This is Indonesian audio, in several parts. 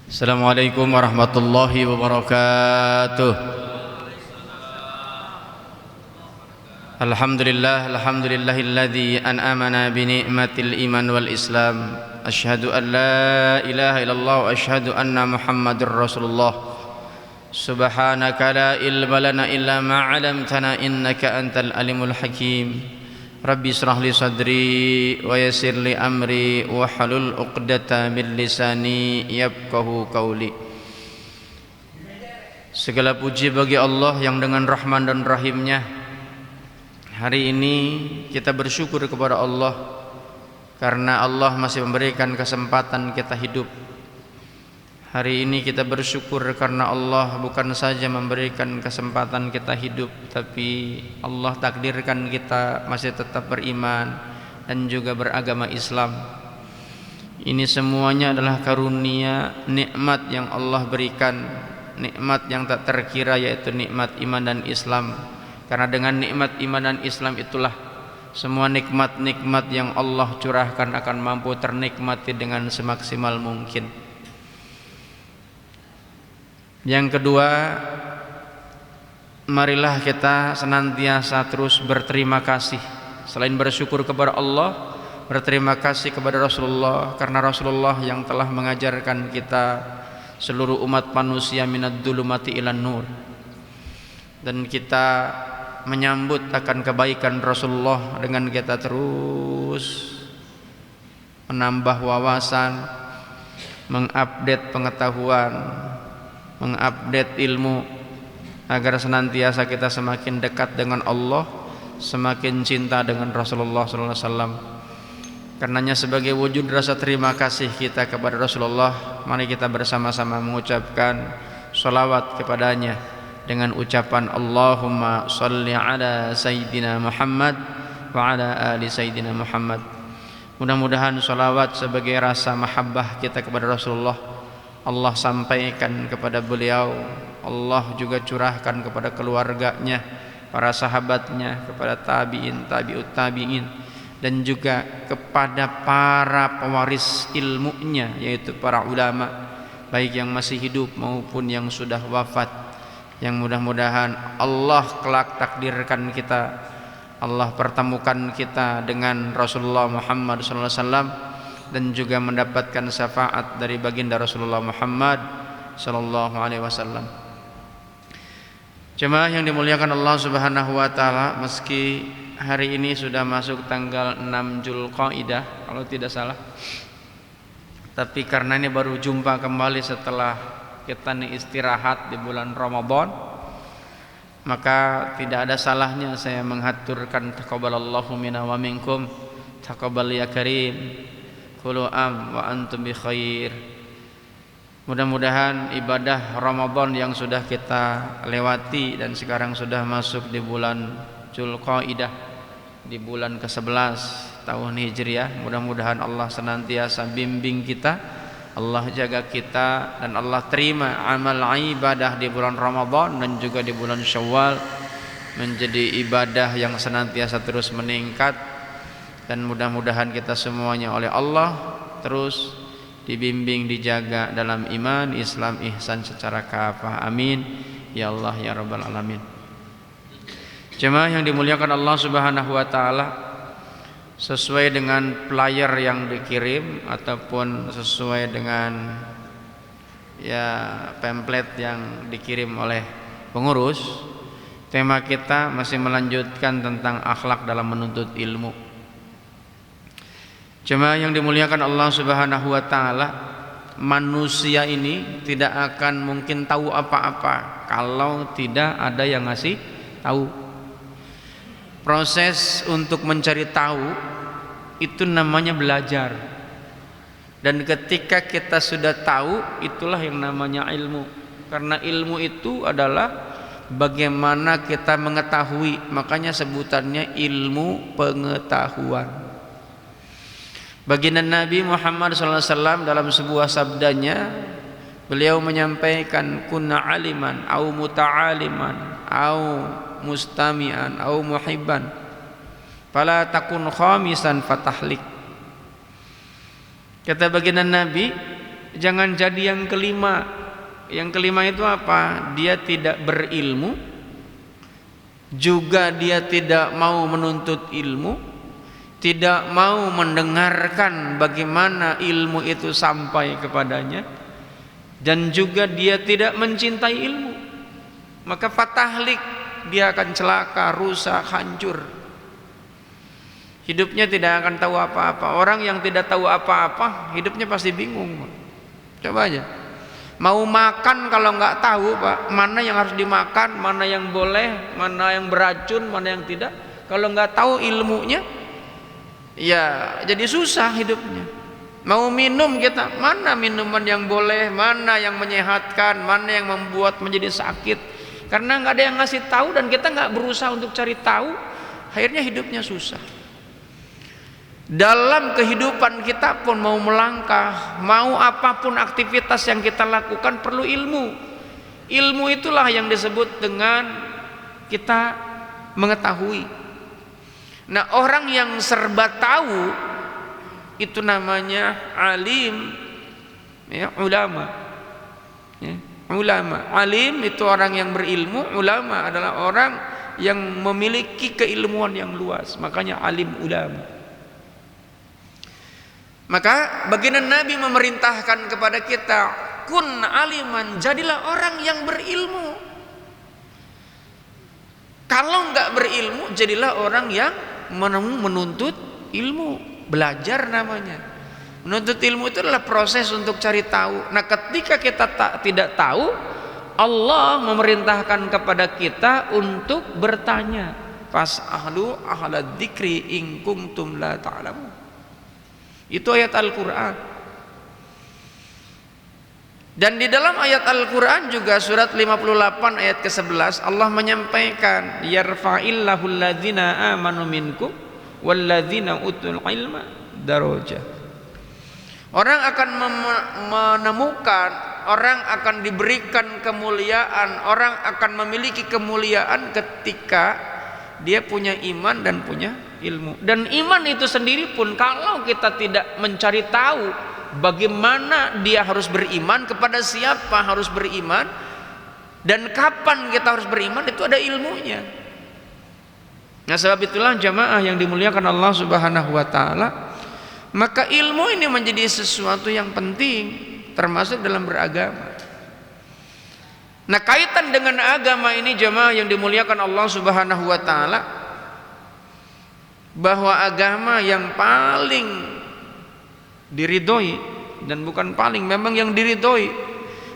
Assalamualaikum warahmatullahi wabarakatuh. Alhamdulillahilladzi an'amana bi ni'matil iman wal islam. Asyhadu an la ilaha illallah wa asyhadu anna Muhammadar Rasulullah. Subhanaka la ilma lana illa ma 'allamtana innaka antal alimul hakim. Rabbi israh li sadri wa yassir li amri wa halul 'uqdatam min lisani yafqahu qawli. Segala puji bagi Allah yang dengan Rahman dan Rahimnya. Hari ini kita bersyukur kepada Allah karena Allah masih memberikan kesempatan kita hidup. Hari ini kita bersyukur karena Allah bukan saja memberikan kesempatan kita hidup, tapi Allah takdirkan kita masih tetap beriman dan juga beragama Islam. Ini semuanya adalah karunia nikmat yang Allah berikan, nikmat yang tak terkira, yaitu nikmat iman dan Islam. Karena dengan nikmat iman dan Islam itulah semua nikmat-nikmat yang Allah curahkan akan mampu ternikmati dengan semaksimal mungkin. Yang kedua, marilah kita senantiasa terus berterima kasih. Selain bersyukur kepada Allah, berterima kasih kepada Rasulullah, karena Rasulullah yang telah mengajarkan kita seluruh umat manusia minad dzulumati ilan nur. Dan kita menyambut akan kebaikan Rasulullah dengan kita terus menambah wawasan, mengupdate pengetahuan, mengupdate ilmu, agar senantiasa kita semakin dekat dengan Allah, semakin cinta dengan Rasulullah SAW. Karenanya sebagai wujud rasa terima kasih kita kepada Rasulullah, mari kita bersama-sama mengucapkan salawat kepadanya dengan ucapan Allahumma salli ala Sayyidina Muhammad wa ala ali Sayyidina Muhammad. Mudah-mudahan salawat sebagai rasa mahabbah kita kepada Rasulullah Allah sampaikan kepada beliau, Allah juga curahkan kepada keluarganya, para sahabatnya, kepada tabi'in, tabi'ut tabi'in, dan juga kepada para pewaris ilmunya, yaitu para ulama, baik yang masih hidup maupun yang sudah wafat. Yang mudah-mudahan Allah kelak takdirkan kita, Allah pertemukan kita dengan Rasulullah Muhammad SAW, dan juga mendapatkan syafaat dari baginda Rasulullah Muhammad sallallahu alaihi wasallam. Jemaah yang dimuliakan Allah Subhanahu wa taala, meski hari ini sudah masuk tanggal 6 Dzulqa'dah kalau tidak salah, tapi karena ini baru jumpa kembali setelah kita nih istirahat di bulan Ramadan, maka tidak ada salahnya saya menghaturkan taqabbalallahu minna wa minkum, taqabbal ya karim, kullu am wa antum bi khair. Mudah-mudahan ibadah Ramadan yang sudah kita lewati dan sekarang sudah masuk di bulan Dzulqa'dah, di bulan ke-11 tahun Hijriah, mudah-mudahan Allah senantiasa bimbing kita, Allah jaga kita, dan Allah terima amal ibadah di bulan Ramadan dan juga di bulan Syawal menjadi ibadah yang senantiasa terus meningkat. Dan mudah-mudahan kita semuanya oleh Allah terus dibimbing, dijaga dalam iman, Islam, ihsan secara kafah. Amin ya Allah ya rabbal alamin. Jemaah yang dimuliakan Allah Subhanahu wa taala, sesuai dengan flyer yang dikirim ataupun sesuai dengan pamflet yang dikirim oleh pengurus, tema kita masih melanjutkan tentang akhlak dalam menuntut ilmu. Jemaah yang dimuliakan Allah Subhanahu wa taala, manusia ini tidak akan mungkin tahu apa-apa kalau tidak ada yang ngasih tahu. Proses untuk mencari tahu itu namanya belajar. Dan ketika kita sudah tahu, itulah yang namanya ilmu. Karena ilmu itu adalah bagaimana kita mengetahui, makanya sebutannya ilmu pengetahuan. Baginda Nabi Muhammad SAW dalam sebuah sabdanya, beliau menyampaikan kunna aliman au muta'aliman au mustami'an au muhibban fala takun khamisan fatahlik. Kata baginda Nabi, jangan jadi yang kelima. Yang kelima itu apa? Dia tidak berilmu, juga dia tidak mau menuntut ilmu, tidak mau mendengarkan bagaimana ilmu itu sampai kepadanya, dan juga dia tidak mencintai ilmu. Maka fatahlik, dia akan celaka, rusak, hancur. Hidupnya tidak akan tahu apa-apa. Orang yang tidak tahu apa-apa, hidupnya pasti bingung. Coba aja, mau makan kalau nggak tahu Pak, mana yang harus dimakan, mana yang boleh, mana yang beracun, mana yang tidak. Kalau nggak tahu ilmunya, ya jadi susah hidupnya. Mau minum kita, mana minuman yang boleh, mana yang menyehatkan, mana yang membuat menjadi sakit. Karena nggak ada yang ngasih tahu dan kita nggak berusaha untuk cari tahu, akhirnya hidupnya susah. Dalam kehidupan kita pun mau melangkah, mau apapun aktivitas yang kita lakukan perlu ilmu. Ilmu itulah yang disebut dengan kita mengetahui. Nah, orang yang serba tahu itu namanya alim, ya, ulama. Ya, ulama. Alim itu orang yang berilmu, ulama adalah orang yang memiliki keilmuan yang luas. Makanya alim ulama. Maka baginda Nabi memerintahkan kepada kita, kun aliman, jadilah orang yang berilmu. Kalau enggak berilmu, jadilah orang yang menuntut ilmu, belajar namanya. Menuntut ilmu itu adalah proses untuk cari tahu. Nah, ketika kita tidak tahu, Allah memerintahkan kepada kita untuk bertanya. Fas'alu ahlad dzikri in kuntum la ta'lamun. Itu ayat Al-Quran. Dan di dalam ayat Al-Quran juga surat 58 ayat ke-11 Allah menyampaikan, yarfa'illahu alladzina amanu minkum walladzina utul ilma darajat. Orang akan menemukan, orang akan diberikan kemuliaan, orang akan memiliki kemuliaan ketika dia punya iman dan punya ilmu. Dan iman itu sendiri pun kalau kita tidak mencari tahu bagaimana dia harus beriman, kepada siapa harus beriman, dan kapan kita harus beriman, itu ada ilmunya. Nah, sebab itulah jamaah yang dimuliakan Allah Subhanahu wa taala, maka ilmu ini menjadi sesuatu yang penting termasuk dalam beragama. Nah, kaitan dengan agama ini jamaah yang dimuliakan Allah Subhanahu wa taala, bahwa agama yang paling diridhoi, dan bukan paling, memang yang diridhoi,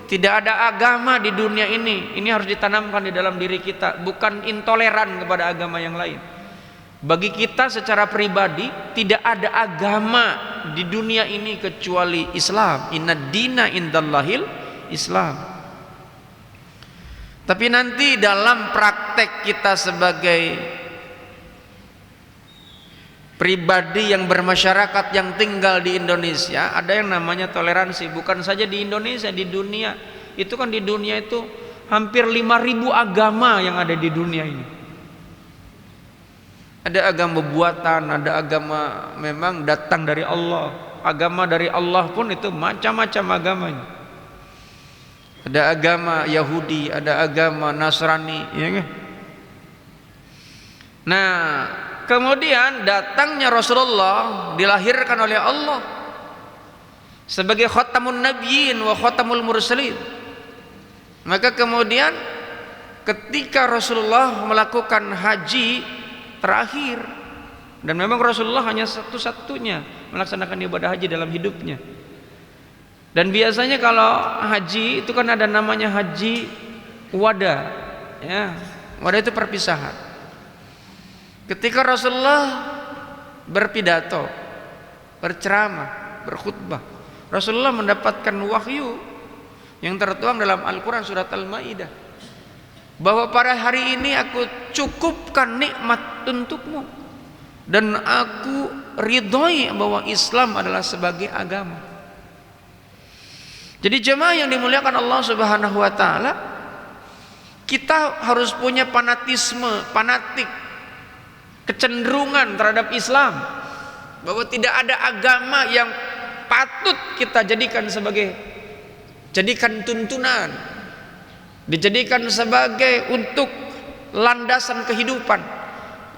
tidak ada agama di dunia ini harus ditanamkan di dalam diri kita, bukan intoleran kepada agama yang lain. Bagi kita secara pribadi tidak ada agama di dunia ini kecuali Islam. Inna dina indallahil Islam. Tapi nanti dalam praktek kita sebagai pribadi yang bermasyarakat yang tinggal di Indonesia, ada yang namanya toleransi. Bukan saja di Indonesia, di dunia. Itu kan di dunia itu hampir 5.000 agama yang ada di dunia ini. Ada agama buatan, ada agama memang datang dari Allah. Agama dari Allah pun itu macam-macam agamanya. Ada agama Yahudi, ada agama Nasrani, ya kan? Nah, kemudian datangnya Rasulullah, dilahirkan oleh Allah sebagai khatamun nabiyyin wa khatamul mursalin. Maka kemudian ketika Rasulullah melakukan haji terakhir, dan memang Rasulullah hanya satu-satunya melaksanakan ibadah haji dalam hidupnya. Dan biasanya kalau haji itu kan ada namanya haji wada, ya. Wada itu perpisahan. Ketika Rasulullah berpidato, berceramah, berkhutbah, Rasulullah mendapatkan wahyu yang tertuang dalam Al-Quran surat Al-Maidah, bahwa pada hari ini aku cukupkan nikmat untukmu, dan aku ridhoi bahwa Islam adalah sebagai agama. Jadi jemaah yang dimuliakan Allah Subhanahu wa taala, kita harus punya fanatik, kecenderungan terhadap Islam, bahwa tidak ada agama yang patut kita jadikan tuntunan, dijadikan sebagai untuk landasan kehidupan,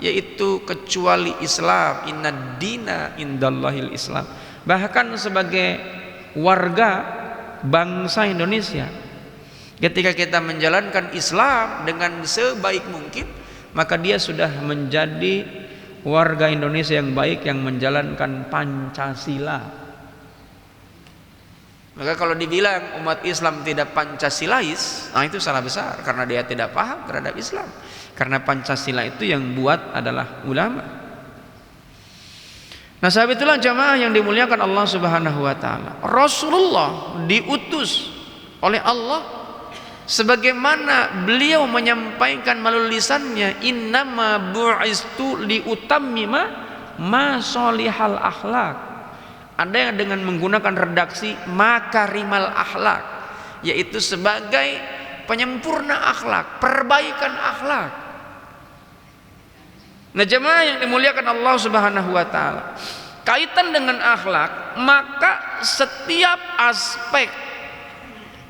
yaitu kecuali Islam. Innad dina indallahil Islam. Bahkan sebagai warga bangsa Indonesia, ketika kita menjalankan Islam dengan sebaik mungkin, maka dia sudah menjadi warga Indonesia yang baik yang menjalankan Pancasila. Maka kalau dibilang umat Islam tidak Pancasilais, nah itu salah besar, karena dia tidak paham terhadap Islam. Karena Pancasila itu yang buat adalah ulama. Nah, sahabat itulah jamaah yang dimuliakan Allah Subhanahu wa taala. Rasulullah diutus oleh Allah sebagaimana beliau menyampaikan melalui lisannya, innama bu'istu liutammima masolihal akhlak. Ada yang dengan menggunakan redaksi makarimal akhlak, yaitu sebagai penyempurna akhlak, perbaikan akhlak. Nah, jemaah yang dimuliakan Allah Subhanahu wa taala, kaitan dengan akhlak, maka setiap aspek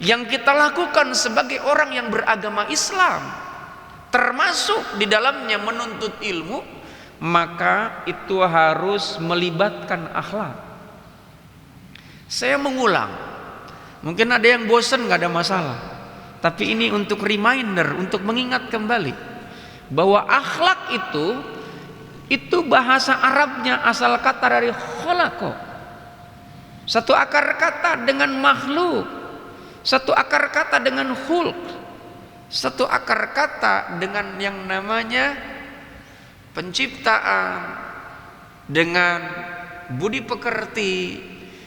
yang kita lakukan sebagai orang yang beragama Islam, termasuk di dalamnya menuntut ilmu, maka itu harus melibatkan akhlak. Saya mengulang, mungkin ada yang bosan, nggak ada masalah, tapi ini untuk reminder, untuk mengingat kembali bahwa akhlak itu bahasa Arabnya asal kata dari kholako, satu akar kata dengan makhluk, satu akar kata dengan khulq, satu akar kata dengan yang namanya penciptaan, dengan budi pekerti,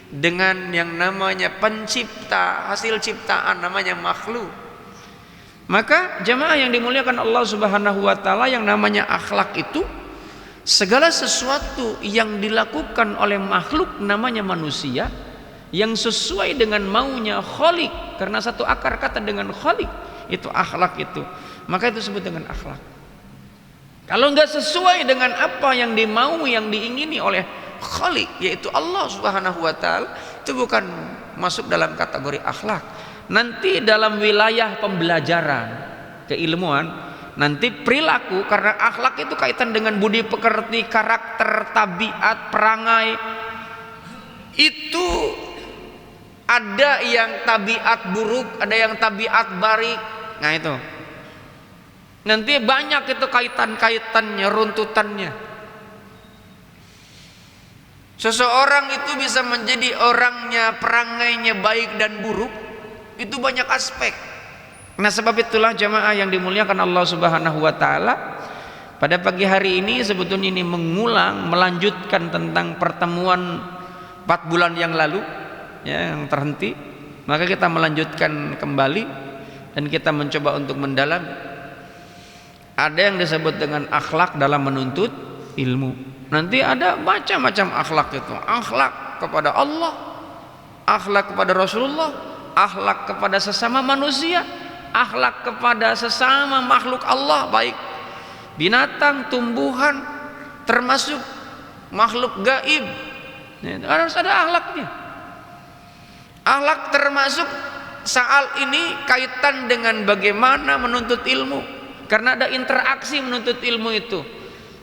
dengan yang namanya pencipta, hasil ciptaan namanya makhluk. Maka jemaah yang dimuliakan Allah Subhanahu wa taala, yang namanya akhlak itu segala sesuatu yang dilakukan oleh makhluk namanya manusia yang sesuai dengan maunya Khaliq, karena satu akar kata dengan Khaliq, itu akhlak itu. Maka itu disebut dengan akhlak. Kalau enggak sesuai dengan apa yang dimaui, yang diingini oleh Khaliq, yaitu Allah Subhanahu wa taala, itu bukan masuk dalam kategori akhlak. Nanti dalam wilayah pembelajaran keilmuan, nanti perilaku, karena akhlak itu kaitan dengan budi pekerti, karakter, tabiat, perangai. Itu ada yang tabiat buruk, ada yang tabiat baik. Nah itu nanti banyak itu kaitan-kaitannya, runtutannya. Seseorang itu bisa menjadi orangnya, perangainya baik dan buruk, itu banyak aspek. Nah, sebab itulah jamaah yang dimuliakan Allah Subhanahu wa taala, pada pagi hari ini sebetulnya ini melanjutkan tentang pertemuan 4 bulan yang lalu ya, yang terhenti. Maka kita melanjutkan kembali dan kita mencoba untuk mendalam. Ada yang disebut dengan akhlak dalam menuntut ilmu. Nanti ada macam-macam akhlak itu. Akhlak kepada Allah, akhlak kepada Rasulullah, akhlak kepada sesama manusia, akhlak kepada sesama makhluk Allah, baik binatang, tumbuhan, termasuk makhluk gaib. Harus ada akhlaknya. Akhlak termasuk soal ini kaitan dengan bagaimana menuntut ilmu, karena ada interaksi menuntut ilmu itu.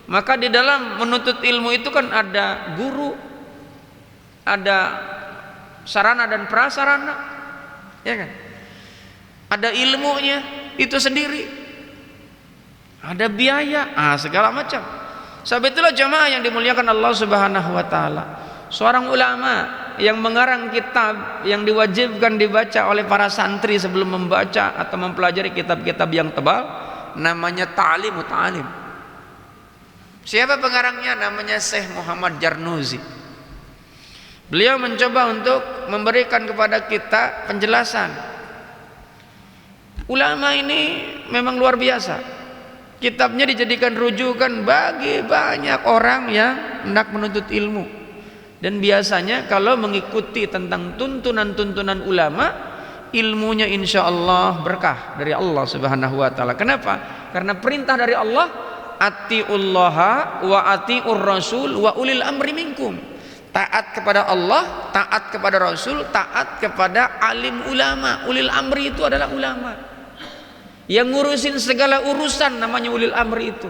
Maka di dalam menuntut ilmu itu kan ada guru, ada sarana dan prasarana, ya kan? Ada ilmunya itu sendiri, ada biaya, segala macam. Sebab itulah jamaah yang dimuliakan Allah Subhanahu wa taala, seorang ulama yang mengarang kitab yang diwajibkan dibaca oleh para santri sebelum membaca atau mempelajari kitab-kitab yang tebal, namanya Ta'lim Muta'alim. Siapa pengarangnya? Namanya Syekh Muhammad Jarnuzi. Beliau mencoba untuk memberikan kepada kita penjelasan. Ulama ini memang luar biasa. Kitabnya dijadikan rujukan bagi banyak orang yang hendak menuntut ilmu. Dan biasanya kalau mengikuti tentang tuntunan-tuntunan ulama, ilmunya insya Allah berkah dari Allah Subhanahu wa taala. Kenapa? Karena perintah dari Allah, atiullaha wa atiur rasul wa ulil amri minkum. taat kepada Allah, taat kepada Rasul, taat kepada alim ulama. Ulil amri itu adalah ulama yang ngurusin segala urusan, namanya ulil amri itu.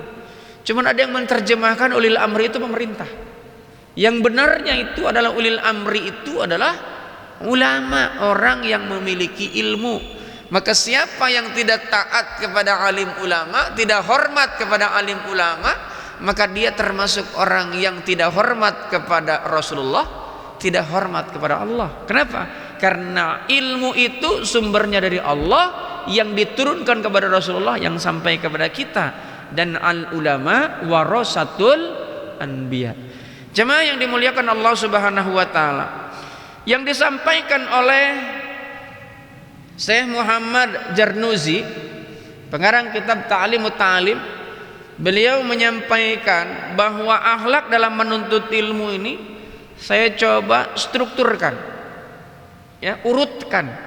Cuman ada yang menerjemahkan ulil amri itu pemerintah. Yang benarnya itu adalah ulil amri itu adalah ulama, orang yang memiliki ilmu. Maka siapa yang tidak taat kepada alim ulama, tidak hormat kepada alim ulama, maka dia termasuk orang yang tidak hormat kepada Rasulullah, tidak hormat kepada Allah. Kenapa? Karena ilmu itu sumbernya dari Allah, yang diturunkan kepada Rasulullah, yang sampai kepada kita. Dan al ulama warasatul anbiya. Jemaah yang dimuliakan Allah Subhanahu wa taala, yang disampaikan oleh Syekh Muhammad Jarnuzi, pengarang kitab Ta'limut Ta'lim, beliau menyampaikan bahwa akhlak dalam menuntut ilmu ini saya coba strukturkan, ya, urutkan.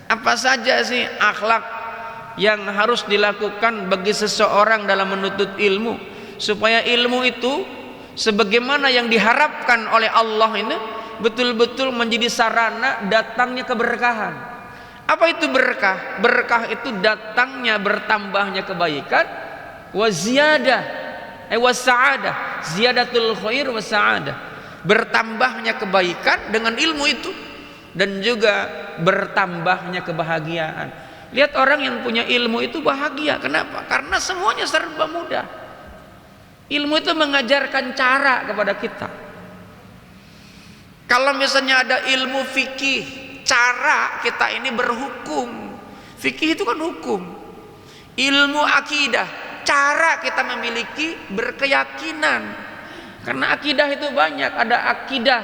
Apa saja sih akhlak yang harus dilakukan bagi seseorang dalam menuntut ilmu, supaya ilmu itu sebagaimana yang diharapkan oleh Allah ini betul-betul menjadi sarana datangnya keberkahan. Apa itu berkah? Berkah itu datangnya, bertambahnya kebaikan, wa ziyadah, wa sa'adah, ziyadatul khair wa sa'adah, bertambahnya kebaikan dengan ilmu itu, dan juga bertambahnya kebahagiaan. Lihat orang yang punya ilmu itu bahagia. Kenapa? Karena semuanya serba mudah. Ilmu itu mengajarkan cara kepada kita. Kalau misalnya ada ilmu fikih, cara kita ini berhukum. Fikih itu kan hukum. Ilmu akidah, cara kita memiliki berkeyakinan. Karena akidah itu banyak. Ada akidah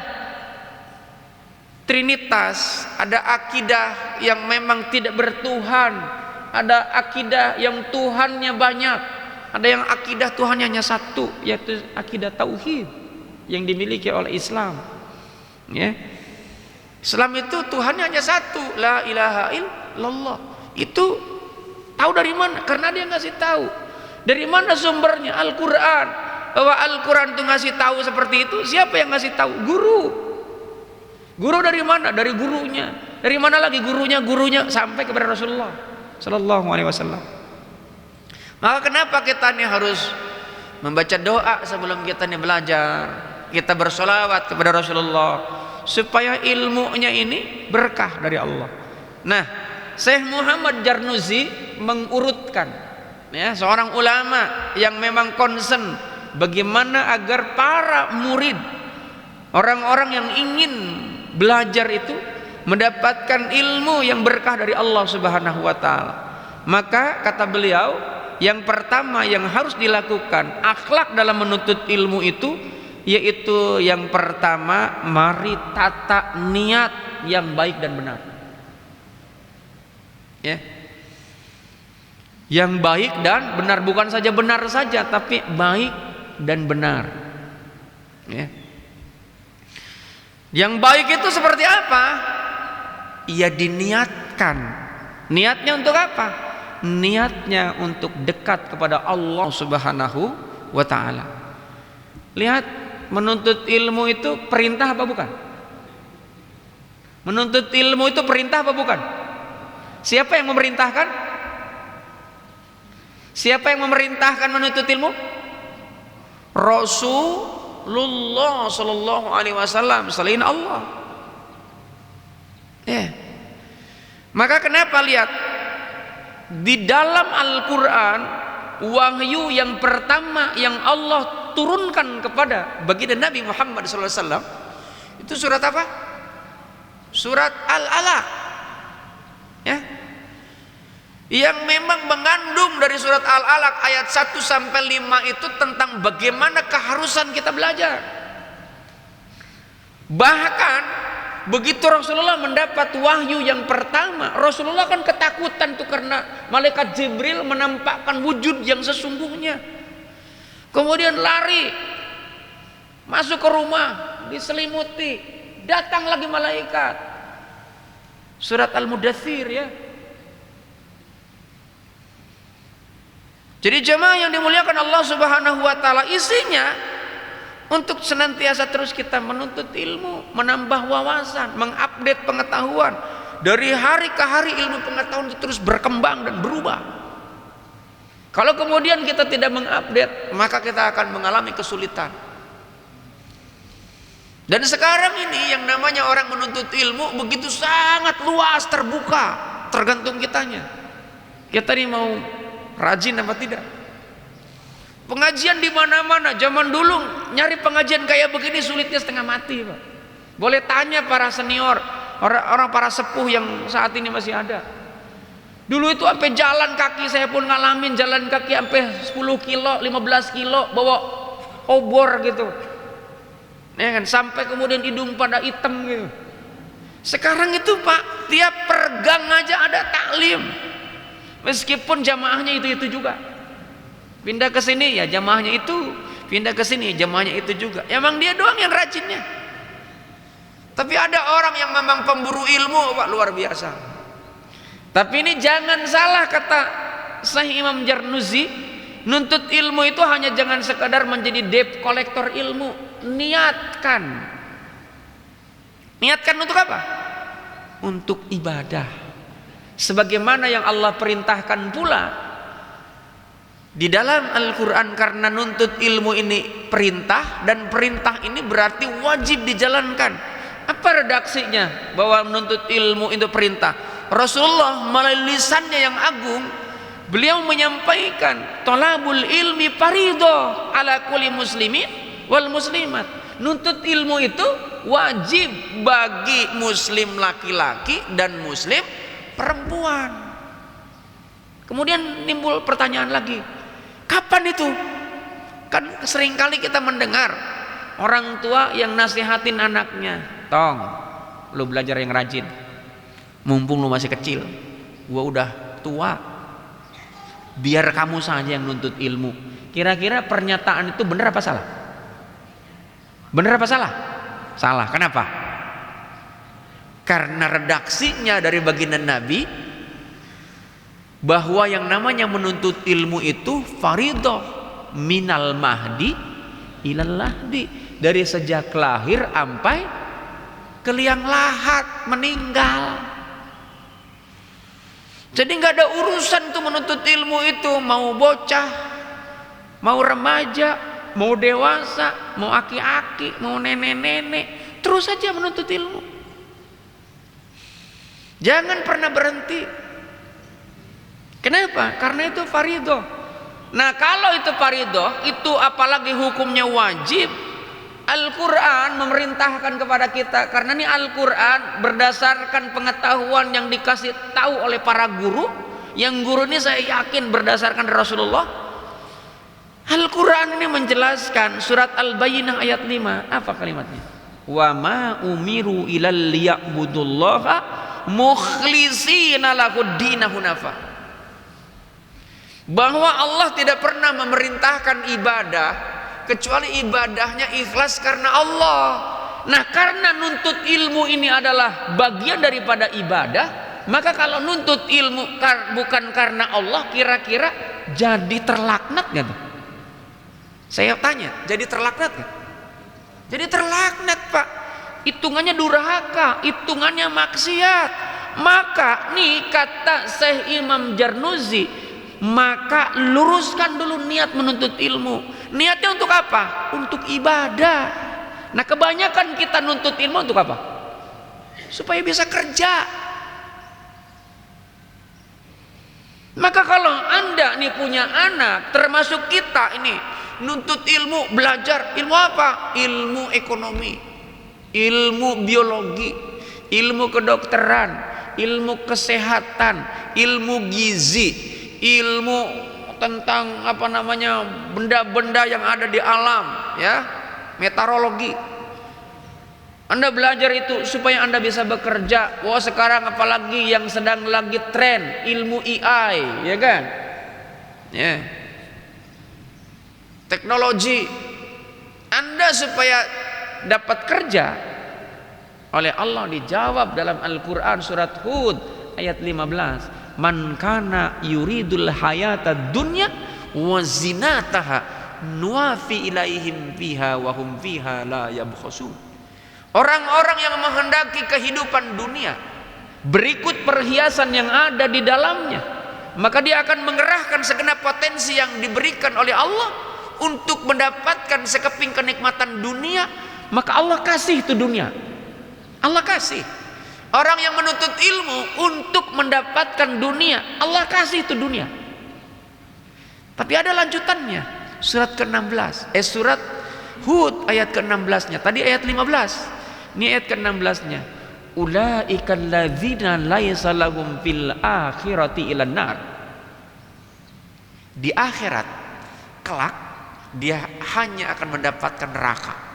Trinitas, ada akidah yang memang tidak bertuhan, ada akidah yang Tuhannya banyak, ada yang akidah Tuhannya hanya satu, yaitu akidah tauhid yang dimiliki oleh Islam. Ya. Islam itu Tuhannya hanya satu, la ilaha illallah. Itu tahu dari mana? Karena dia ngasih tahu. Dari mana sumbernya? Al-Quran. Bahwa Al-Quran itu ngasih tahu seperti itu. Siapa yang ngasih tahu? Guru. Guru dari mana? Dari gurunya. Dari mana lagi gurunya? Gurunya sampai kepada Rasulullah Sallallahu Alaihi Wasallam. Maka kenapa kita ini harus membaca doa sebelum kita ini belajar? Kita bersolawat kepada Rasulullah supaya ilmunya ini berkah dari Allah. Nah, Syekh Muhammad Jarnuzi mengurutkan, ya, seorang ulama yang memang concern bagaimana agar para murid, orang-orang yang ingin belajar itu mendapatkan ilmu yang berkah dari Allah Subhanahu wa taala. Maka kata beliau, yang pertama yang harus dilakukan akhlak dalam menuntut ilmu itu, yaitu yang pertama, mari tata niat yang baik dan benar. Ya. Yang baik dan benar, bukan saja benar saja, tapi baik dan benar. Ya. Yang baik itu seperti apa? Ia diniatkan. Niatnya untuk apa? Niatnya untuk dekat kepada Allah Subhanahu wa taala. Lihat, menuntut ilmu itu perintah apa bukan? Menuntut ilmu itu perintah apa bukan? Siapa yang memerintahkan? Siapa yang memerintahkan menuntut ilmu? Rasulullah Sallallahu Alaihi Wasallam, selain Allah. Maka kenapa, lihat di dalam Al-Quran, wahyu yang pertama yang Allah turunkan kepada baginda Nabi Muhammad SAW itu surat apa? Surat Al-Alaq, ya, yang memang mengandung dari surat Al-Alaq ayat 1 sampai 5 itu tentang bagaimana keharusan kita belajar. Bahkan begitu Rasulullah mendapat wahyu yang pertama, Rasulullah kan ketakutan tuh karena malaikat Jibril menampakkan wujud yang sesungguhnya. Kemudian lari masuk ke rumah, diselimuti, datang lagi malaikat. Surat Al-Mudaththir, ya. Jadi jemaah yang dimuliakan Allah Subhanahu wa taala, isinya untuk senantiasa terus kita menuntut ilmu, menambah wawasan, mengupdate pengetahuan. Dari hari ke hari ilmu pengetahuan itu terus berkembang dan berubah. Kalau kemudian kita tidak mengupdate, maka kita akan mengalami kesulitan. Dan sekarang ini yang namanya orang menuntut ilmu begitu sangat luas, terbuka, tergantung kitanya. Kita ini mau rajin apa tidak? Pengajian di mana-mana. Zaman dulu nyari pengajian kayak begini sulitnya setengah mati, Pak. Boleh tanya para senior, orang para sepuh yang saat ini masih ada. Dulu itu sampai jalan kaki, saya pun ngalamin jalan kaki sampai 10 kilo, 15 kilo bawa obor gitu. Ya kan, sampai kemudian hidung pada hitam gitu. Sekarang itu Pak, tiap pergang aja ada taklim. Meskipun jamaahnya itu juga. Pindah ke sini ya jamaahnya itu, pindah ke sini jamaahnya itu juga. Emang dia doang yang rajinnya. Tapi ada orang yang memang pemburu ilmu, Pak, luar biasa. Tapi ini jangan salah kata Syekh Imam Jarnuzi, nuntut ilmu itu hanya jangan sekadar menjadi debt kolektor ilmu. Niatkan. Niatkan untuk apa? Untuk ibadah. Sebagaimana yang Allah perintahkan pula di dalam Al-Quran, karena nuntut ilmu ini perintah, dan perintah ini berarti wajib dijalankan. Apa redaksinya bahwa menuntut ilmu itu perintah? Rasulullah melalui lisannya yang agung, beliau menyampaikan thalabul ilmi fardhu ala kulli muslimin wal muslimat. Nuntut ilmu itu wajib bagi muslim laki-laki dan muslim perempuan. Kemudian timbul pertanyaan lagi, kapan itu? Kan seringkali kita mendengar orang tua yang nasihatin anaknya, tong, lu belajar yang rajin, mumpung lu masih kecil, gua udah tua, biar kamu saja yang nuntut ilmu. Kira-kira pernyataan itu benar apa salah? Benar apa salah? Salah. Kenapa? Karena redaksinya dari baginda Nabi bahwa yang namanya menuntut ilmu itu fardhu minal mahdi ilal lahdi, dari sejak lahir sampai ke liang lahat meninggal. Jadi nggak ada urusan tuh menuntut ilmu itu, mau bocah, mau remaja, mau dewasa, mau aki-aki, mau nenek-nenek, terus saja menuntut ilmu. Jangan pernah berhenti. Kenapa? Karena itu fardhu. Nah, kalau itu fardhu, itu apalagi hukumnya wajib. Al-Quran memerintahkan kepada kita, karena ini Al-Quran berdasarkan pengetahuan yang dikasih tahu oleh para guru, yang guru ini saya yakin berdasarkan Rasulullah. Al-Quran ini menjelaskan, surat Al-Bayyinah ayat 5, apa kalimatnya? Wa ma umiru ilal liya'budullaha mukhlishina lahud-din hunafa. Bahwa Allah tidak pernah memerintahkan ibadah kecuali ibadahnya ikhlas karena Allah. Nah, karena nuntut ilmu ini adalah bagian daripada ibadah, maka kalau nuntut ilmu bukan karena Allah, kira-kira jadi terlaknat gak tuh? Saya tanya, jadi terlaknat gak? Jadi terlaknat, Pak. Hitungannya durhaka, hitungannya maksiat. Maka nih kata Syekh Imam Jarnuzi, maka luruskan dulu niat menuntut ilmu. Niatnya untuk apa? Untuk ibadah. Nah, kebanyakan kita nuntut ilmu untuk apa? Supaya bisa kerja. Maka kalau Anda nih punya anak, termasuk kita ini, nuntut ilmu, belajar ilmu apa? Ilmu ekonomi, ilmu biologi, ilmu kedokteran, ilmu kesehatan, ilmu gizi, ilmu tentang apa namanya benda-benda yang ada di alam, ya, meteorologi. Anda belajar itu supaya Anda bisa bekerja. Wah, sekarang apalagi yang sedang lagi tren ilmu AI, ya kan? Ya. Teknologi. Anda supaya dapat kerja, oleh Allah dijawab dalam Al-Quran surat Hud ayat 15. Man kana yuridul hayata dunya wa zinataha nuwafi ilaihim fiha wa hum fiha la yabkhasun. Orang-orang yang menghendaki kehidupan dunia berikut perhiasan yang ada di dalamnya, maka dia akan mengerahkan segenap potensi yang diberikan oleh Allah untuk mendapatkan sekeping kenikmatan dunia. Maka Allah kasih itu dunia, Allah kasih. Orang yang menuntut ilmu untuk mendapatkan dunia, Allah kasih itu dunia. Tapi ada lanjutannya, surat ke-16, surat Hud ayat ke-16-nya. Tadi ayat 15, ini ayat ke-16-nya. Ulaika alladzina laisa lahum fil akhirati ilan nar. Di akhirat kelak dia hanya akan mendapatkan neraka.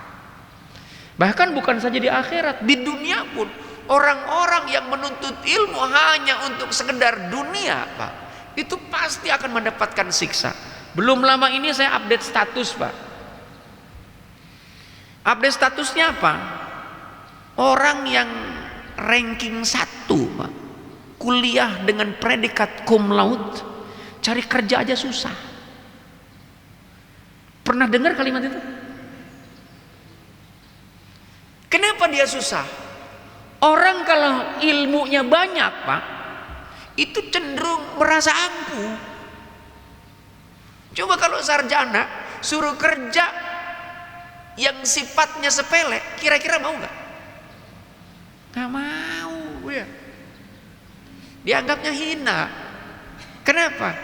Bahkan bukan saja di akhirat, di dunia pun orang-orang yang menuntut ilmu hanya untuk sekedar dunia, Pak, itu pasti akan mendapatkan siksa. Belum lama ini saya update status, Pak. Update statusnya apa? Orang yang ranking 1, Pak, kuliah dengan predikat cum laude, cari kerja aja susah. Pernah dengar kalimat itu? Kenapa dia susah? Orang kalau ilmunya banyak, Pak, itu cenderung merasa angkuh. Coba kalau sarjana suruh kerja yang sifatnya sepele, kira-kira mau nggak? Nggak mau ya. Dianggapnya hina. Kenapa?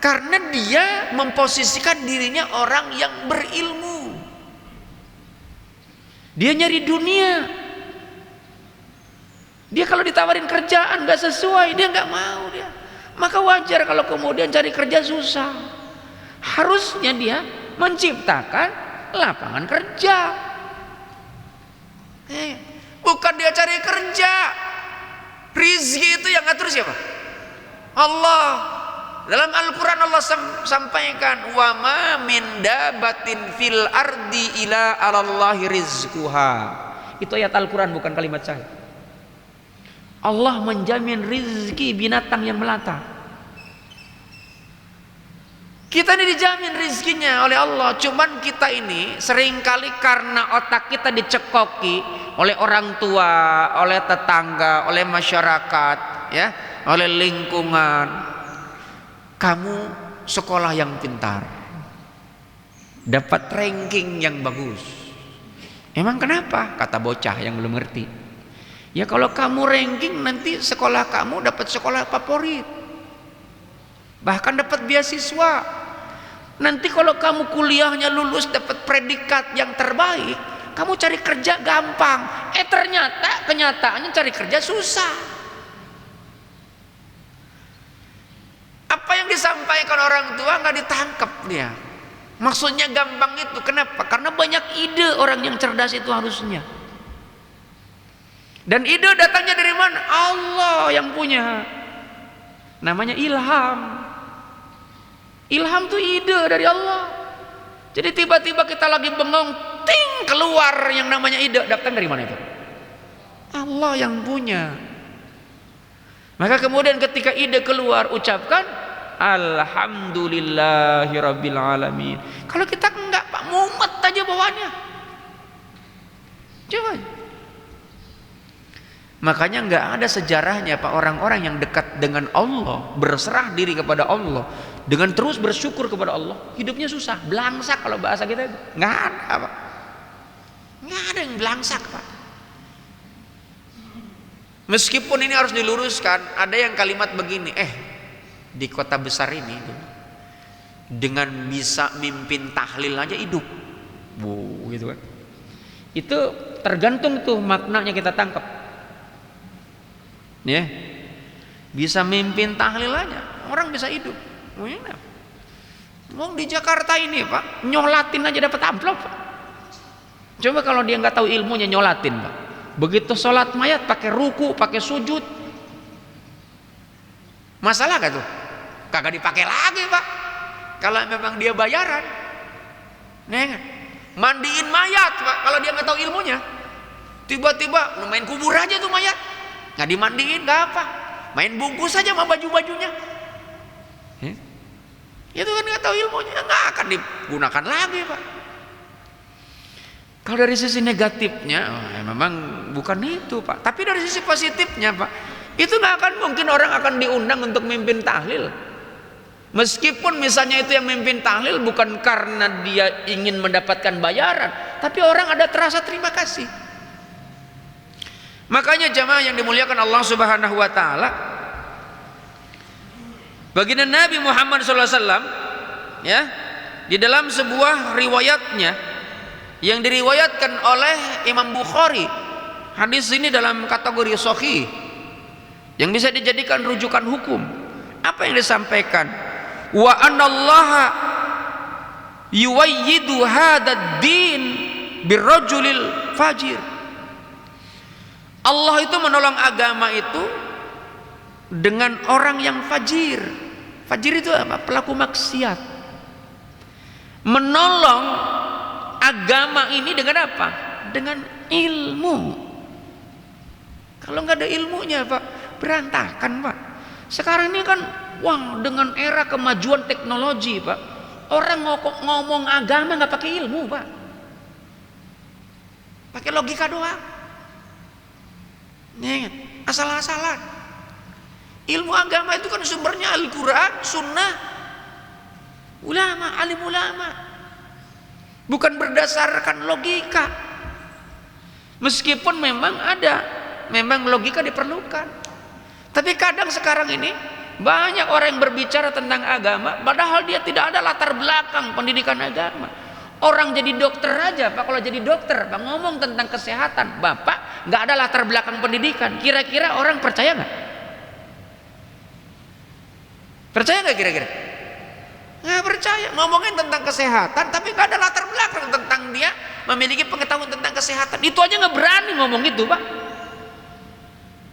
Karena dia memposisikan dirinya orang yang berilmu. Dia nyari dunia. Dia kalau ditawarin kerjaan nggak sesuai, dia nggak mau dia. Maka wajar kalau kemudian cari kerja susah. Harusnya dia menciptakan lapangan kerja. Bukan dia cari kerja. Rizki itu yang ngatur siapa? Allah. Dalam Al-Quran Allah sampaikan, wa ma min dabatin fil ardi ila alallahi rizquha. Itu ayat Al-Quran, bukan kalimat saya. Allah menjamin rizki binatang yang melata. Kita ini dijamin rizkinya oleh Allah. Cuman kita ini seringkali karena otak kita dicekoki oleh orang tua, oleh tetangga, oleh masyarakat, ya, oleh lingkungan. Kamu sekolah yang pintar, dapat ranking yang bagus. Emang kenapa? Kata bocah yang belum ngerti. Ya kalau kamu ranking, nanti sekolah kamu dapat sekolah favorit, bahkan dapat beasiswa. Nanti kalau kamu kuliahnya lulus dapat predikat yang terbaik, kamu cari kerja gampang. Ternyata kenyataannya cari kerja susah. Apa yang disampaikan orang tua nggak ditangkap dia. Maksudnya gampang itu. Kenapa? Karena banyak ide orang yang cerdas itu harusnya. Dan ide datangnya dari mana? Allah yang punya. Namanya ilham. Ilham itu ide dari Allah. Jadi tiba-tiba kita lagi bengong, ting, keluar yang namanya ide. Datang dari mana itu? Allah yang punya. Maka kemudian ketika ide keluar, ucapkan alhamdulillahirabbil alamin. Kalau kita enggak, Pak, mumet aja bawaannya. Coba. Makanya enggak ada sejarahnya, Pak, orang-orang yang dekat dengan Allah, berserah diri kepada Allah, dengan terus bersyukur kepada Allah, hidupnya susah, belangsak kalau bahasa kita itu. Enggak ada, Pak. Enggak ada yang belangsak, Pak. Meskipun ini harus diluruskan, ada yang kalimat begini, di kota besar ini dengan bisa mimpin tahlil aja hidup, gitu kan? Itu tergantung tuh maknanya kita tangkap, ya. Bisa mimpin tahlil aja, orang bisa hidup. Mau di Jakarta ini, Pak, nyolatin aja dapat amplop, Pak. Coba kalau dia nggak tahu ilmunya nyolatin, Pak. Begitu sholat mayat pakai ruku, pakai sujud, masalah gak tuh? Kagak dipakai lagi, Pak, kalau memang dia bayaran. Nih, mandiin mayat, Pak, kalau dia nggak tahu ilmunya, tiba-tiba main kubur aja tuh mayat, nggak dimandiin, nggak apa, main bungkus aja sama baju-bajunya. Itu kan nggak tahu ilmunya, nggak akan digunakan lagi, Pak. Kalau dari sisi negatifnya, memang bukan itu, Pak. Tapi dari sisi positifnya, Pak, itu nggak akan mungkin orang akan diundang untuk mimpin tahlil. Meskipun misalnya itu yang mimpin tahlil bukan karena dia ingin mendapatkan bayaran, tapi orang ada terasa terima kasih. Makanya jamaah yang dimuliakan Allah Subhanahu wa taala, baginda Nabi Muhammad SAW, ya, di dalam sebuah riwayatnya yang diriwayatkan oleh Imam Bukhari, hadis ini dalam kategori sahih yang bisa dijadikan rujukan hukum. Apa yang disampaikan? Wa anallaha yuwayyidu hadad din birrajulil fajir. Allah itu menolong agama itu dengan orang yang fajir. Fajir itu apa? Pelaku maksiat. Menolong agama ini dengan apa? Dengan ilmu. Kalau nggak ada ilmunya, Pak, berantakan, Pak. Sekarang ini kan, wah, dengan era kemajuan teknologi, Pak, orang ngomong agama nggak pakai ilmu, Pak, pakai logika doang. Nih, asal-asalan. Ilmu agama itu kan sumbernya Al-Quran, Sunnah, ulama, alim ulama, bukan berdasarkan logika. Meskipun memang memang logika diperlukan, tapi kadang sekarang ini banyak orang yang berbicara tentang agama padahal dia tidak ada latar belakang pendidikan agama. Orang jadi dokter aja, Pak, kalau jadi dokter, Pak, ngomong tentang kesehatan, Bapak nggak ada latar belakang pendidikan, kira-kira orang percaya nggak? Percaya nggak kira-kira? Nggak percaya. Ngomongin tentang kesehatan tapi nggak ada latar belakang tentang dia memiliki pengetahuan tentang kesehatan. Itu aja nggak berani ngomong itu, Pak.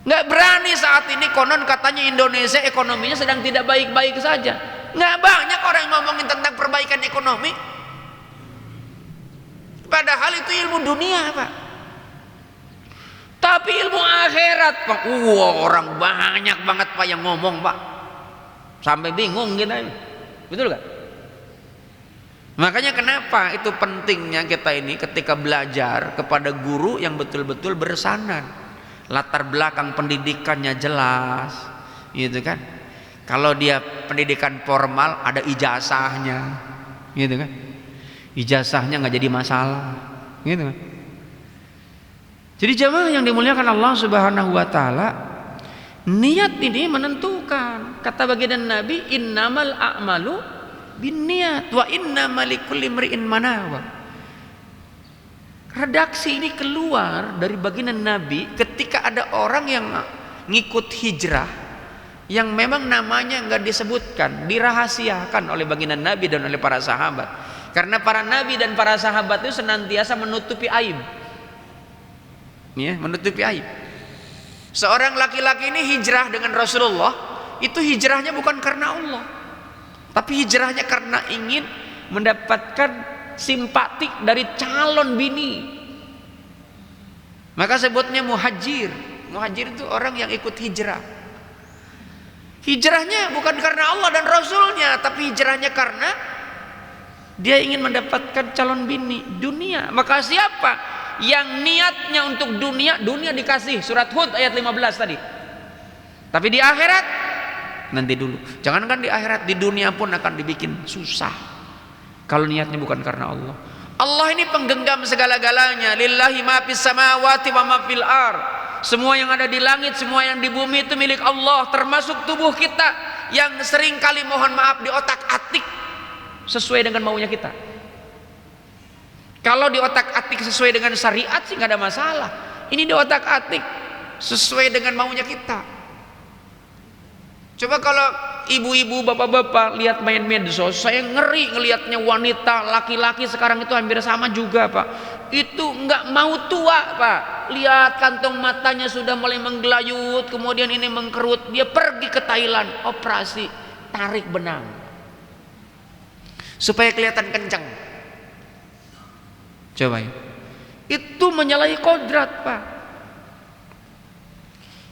Nggak berani saat ini, konon katanya Indonesia ekonominya sedang tidak baik-baik saja. Nggak banyak orang yang ngomongin tentang perbaikan ekonomi, padahal itu ilmu dunia, Pak. Tapi ilmu akhirat, Pak, orang banyak banget, Pak, yang ngomong, Pak, sampai bingung gitu. Betul gak? Makanya kenapa itu pentingnya kita ini ketika belajar kepada guru yang betul-betul bersanad, latar belakang pendidikannya jelas, gitu kan. Kalau dia pendidikan formal ada ijazahnya, gitu kan. Ijazahnya nggak jadi masalah, gitu kan. Jadi jamaah yang dimuliakan Allah Subhanahu wa taala, niat ini menentukan. Kata baginda Nabi, innamal a'malu binniyat wa innamal likulli imri'in ma nawa. Redaksi ini keluar dari baginda Nabi ketika ada orang yang ngikut hijrah yang memang namanya nggak disebutkan, dirahasiakan oleh baginda Nabi dan oleh para sahabat. Karena para nabi dan para sahabat itu senantiasa menutupi aib, ya, menutupi aib. Seorang laki-laki ini hijrah dengan Rasulullah, itu hijrahnya bukan karena Allah, tapi hijrahnya karena ingin mendapatkan simpati dari calon bini. Maka sebutnya muhajir. Muhajir itu orang yang ikut hijrah. Hijrahnya bukan karena Allah dan Rasulnya, tapi hijrahnya karena dia ingin mendapatkan calon bini dunia. Maka siapa yang niatnya untuk dunia, dunia dikasih. Surat Hud ayat 15 tadi. Tapi di akhirat nanti dulu. Jangankan di akhirat, di dunia pun akan dibikin susah kalau niatnya bukan karena Allah. Allah ini penggenggam segala-galanya. Lillahi ma fis samawati wa ma fil ardh. Semua yang ada di langit, semua yang di bumi itu milik Allah, termasuk tubuh kita yang sering kali mohon maaf di otak-atik sesuai dengan maunya kita. Kalau di otak-atik sesuai dengan syariat sih nggak ada masalah. Ini di otak-atik sesuai dengan maunya kita. Coba kalau ibu-ibu, bapak-bapak lihat main medsos, saya ngeri ngelihatnya. Wanita, laki-laki sekarang itu hampir sama juga, Pak. Itu nggak mau tua, Pak. Lihat kantong matanya sudah mulai menggelayut, kemudian ini mengkerut. Dia pergi ke Thailand, operasi tarik benang supaya kelihatan kencang. Coba ya, itu menyalahi kodrat, Pak.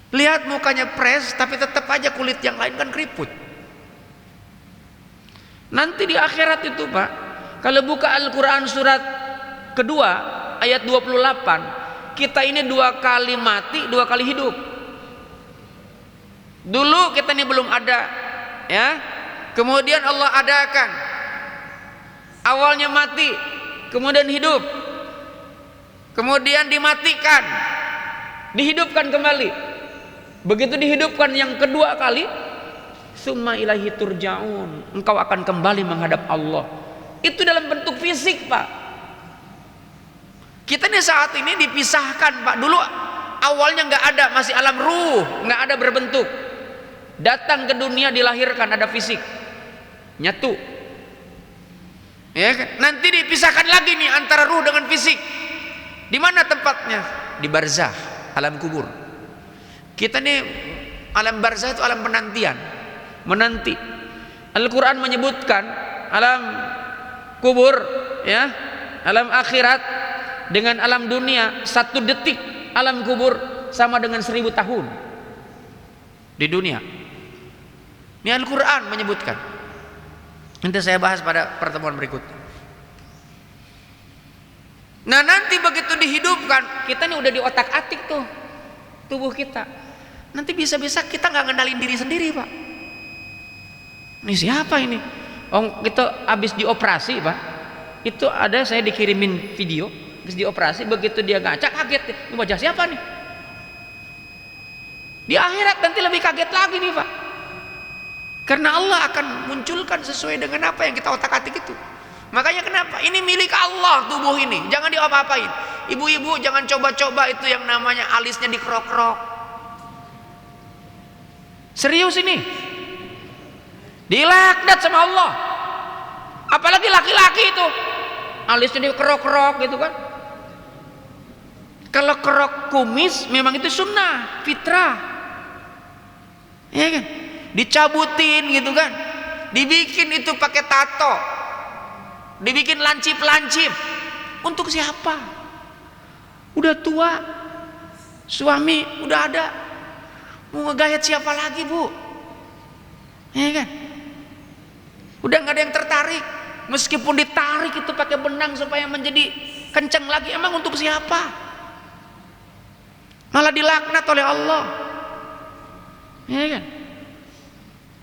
Lihat mukanya pres, tapi tetap aja kulit yang lain kan keriput. Nanti di akhirat itu Pak, kalau buka Al-Quran surat kedua ayat 28, kita ini 2 kali mati, 2 kali hidup. Dulu kita ini belum ada, ya. Kemudian Allah adakan. Awalnya mati, kemudian hidup, kemudian dimatikan, dihidupkan kembali. Begitu dihidupkan yang kedua kali, summa ilaihi turja'un, engkau akan kembali menghadap Allah. Itu dalam bentuk fisik Pak. Kita nih saat ini dipisahkan Pak. Dulu awalnya nggak ada, masih alam ruh, nggak ada berbentuk. Datang ke dunia, dilahirkan, ada fisik, nyatu, ya kan? Nanti dipisahkan lagi nih antara ruh dengan fisik. Di mana tempatnya? Di barzah, alam kubur. Kita nih alam barzah itu alam penantian, menanti. Al-Quran menyebutkan alam kubur, ya, alam akhirat dengan alam dunia, 1 detik alam kubur sama dengan 1000 tahun di dunia. Ini Al-Quran menyebutkan. Nanti saya bahas pada pertemuan berikutnya. Nah nanti begitu dihidupkan, kita ini udah di otak-atik tuh tubuh kita. Nanti bisa-bisa kita nggak ngendalin diri sendiri Pak. Ini siapa ini? Oh, kita habis dioperasi Pak. Itu ada, saya dikirimin video habis dioperasi, begitu dia ngaca kaget, ini wajah siapa nih? Di akhirat nanti lebih kaget lagi nih Pak. Karena Allah akan munculkan sesuai dengan apa yang kita otak-atik itu. Makanya kenapa? Ini milik Allah tubuh ini, jangan diapa-apain. Ibu-ibu jangan coba-coba itu yang namanya alisnya dikerok-kerok. Serius ini. Dilaknat sama Allah. Apalagi laki-laki itu, alisnya dikerok-kerok gitu kan. Kalau kerok kumis memang itu sunnah, fitrah, ya kan? Dicabutin gitu kan, dibikin itu pakai tato, dibikin lancip-lancip. Untuk siapa? Udah tua, suami udah ada, mau ngegayat siapa lagi Bu? Ya kan? Udah nggak ada yang tertarik. Meskipun ditarik itu pakai benang supaya menjadi kencang lagi, emang untuk siapa? Malah dilaknat oleh Allah, ya kan?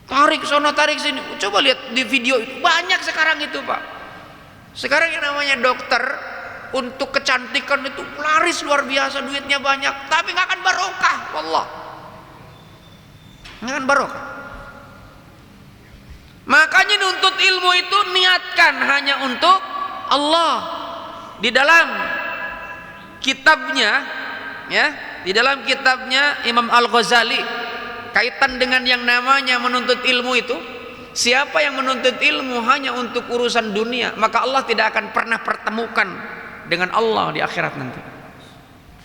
Tarik sono tarik sini. Coba lihat di video itu, banyak sekarang itu Pak. Sekarang yang namanya dokter untuk kecantikan itu laris luar biasa, duitnya banyak, tapi nggak akan barokah, wallah, nggak akan barokah. Makanya nuntut ilmu itu niatkan hanya untuk Allah. Di dalam kitabnya, ya, di dalam kitabnya Imam Al-Ghazali, kaitan dengan yang namanya menuntut ilmu itu, siapa yang menuntut ilmu hanya untuk urusan dunia, maka Allah tidak akan pernah pertemukan dengan Allah di akhirat nanti.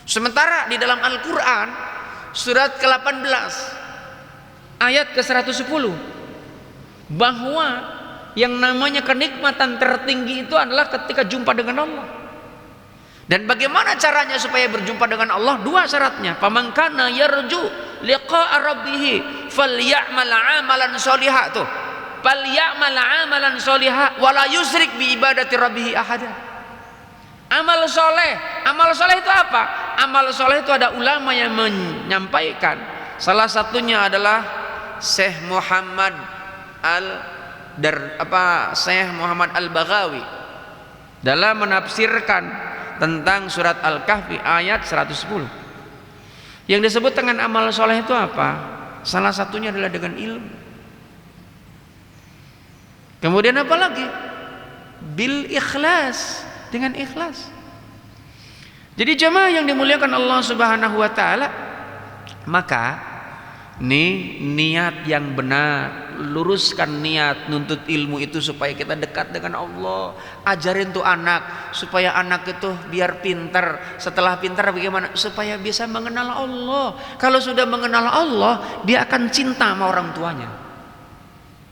Sementara di dalam Al-Quran surat ke-18 ayat ke-110, bahwa yang namanya kenikmatan tertinggi itu adalah ketika jumpa dengan Allah. Dan bagaimana caranya supaya berjumpa dengan Allah? 2 syaratnya. Faman kana yarju liqa'a rabbih falyamal 'amalan sholiha, tuh. Falyamal 'amalan sholiha wa la yusyrik bi ibadati rabbih ahada. Amal soleh. Amal soleh itu apa? Amal soleh itu ada ulama yang menyampaikan. Salah satunya adalah Syekh Muhammad Al-Baghawi dalam menafsirkan tentang surat Al-Kahfi ayat 110. Yang disebut dengan amal soleh itu apa? Salah satunya adalah dengan ilmu. Kemudian apa lagi? Bil ikhlas, dengan ikhlas. Jadi jemaah yang dimuliakan Allah Subhanahu wa taala, maka niat yang benar, luruskan niat nuntut ilmu itu supaya kita dekat dengan Allah. Ajarin tuh anak supaya anak itu biar pintar. Setelah pintar bagaimana? Supaya bisa mengenal Allah. Kalau sudah mengenal Allah, dia akan cinta sama orang tuanya,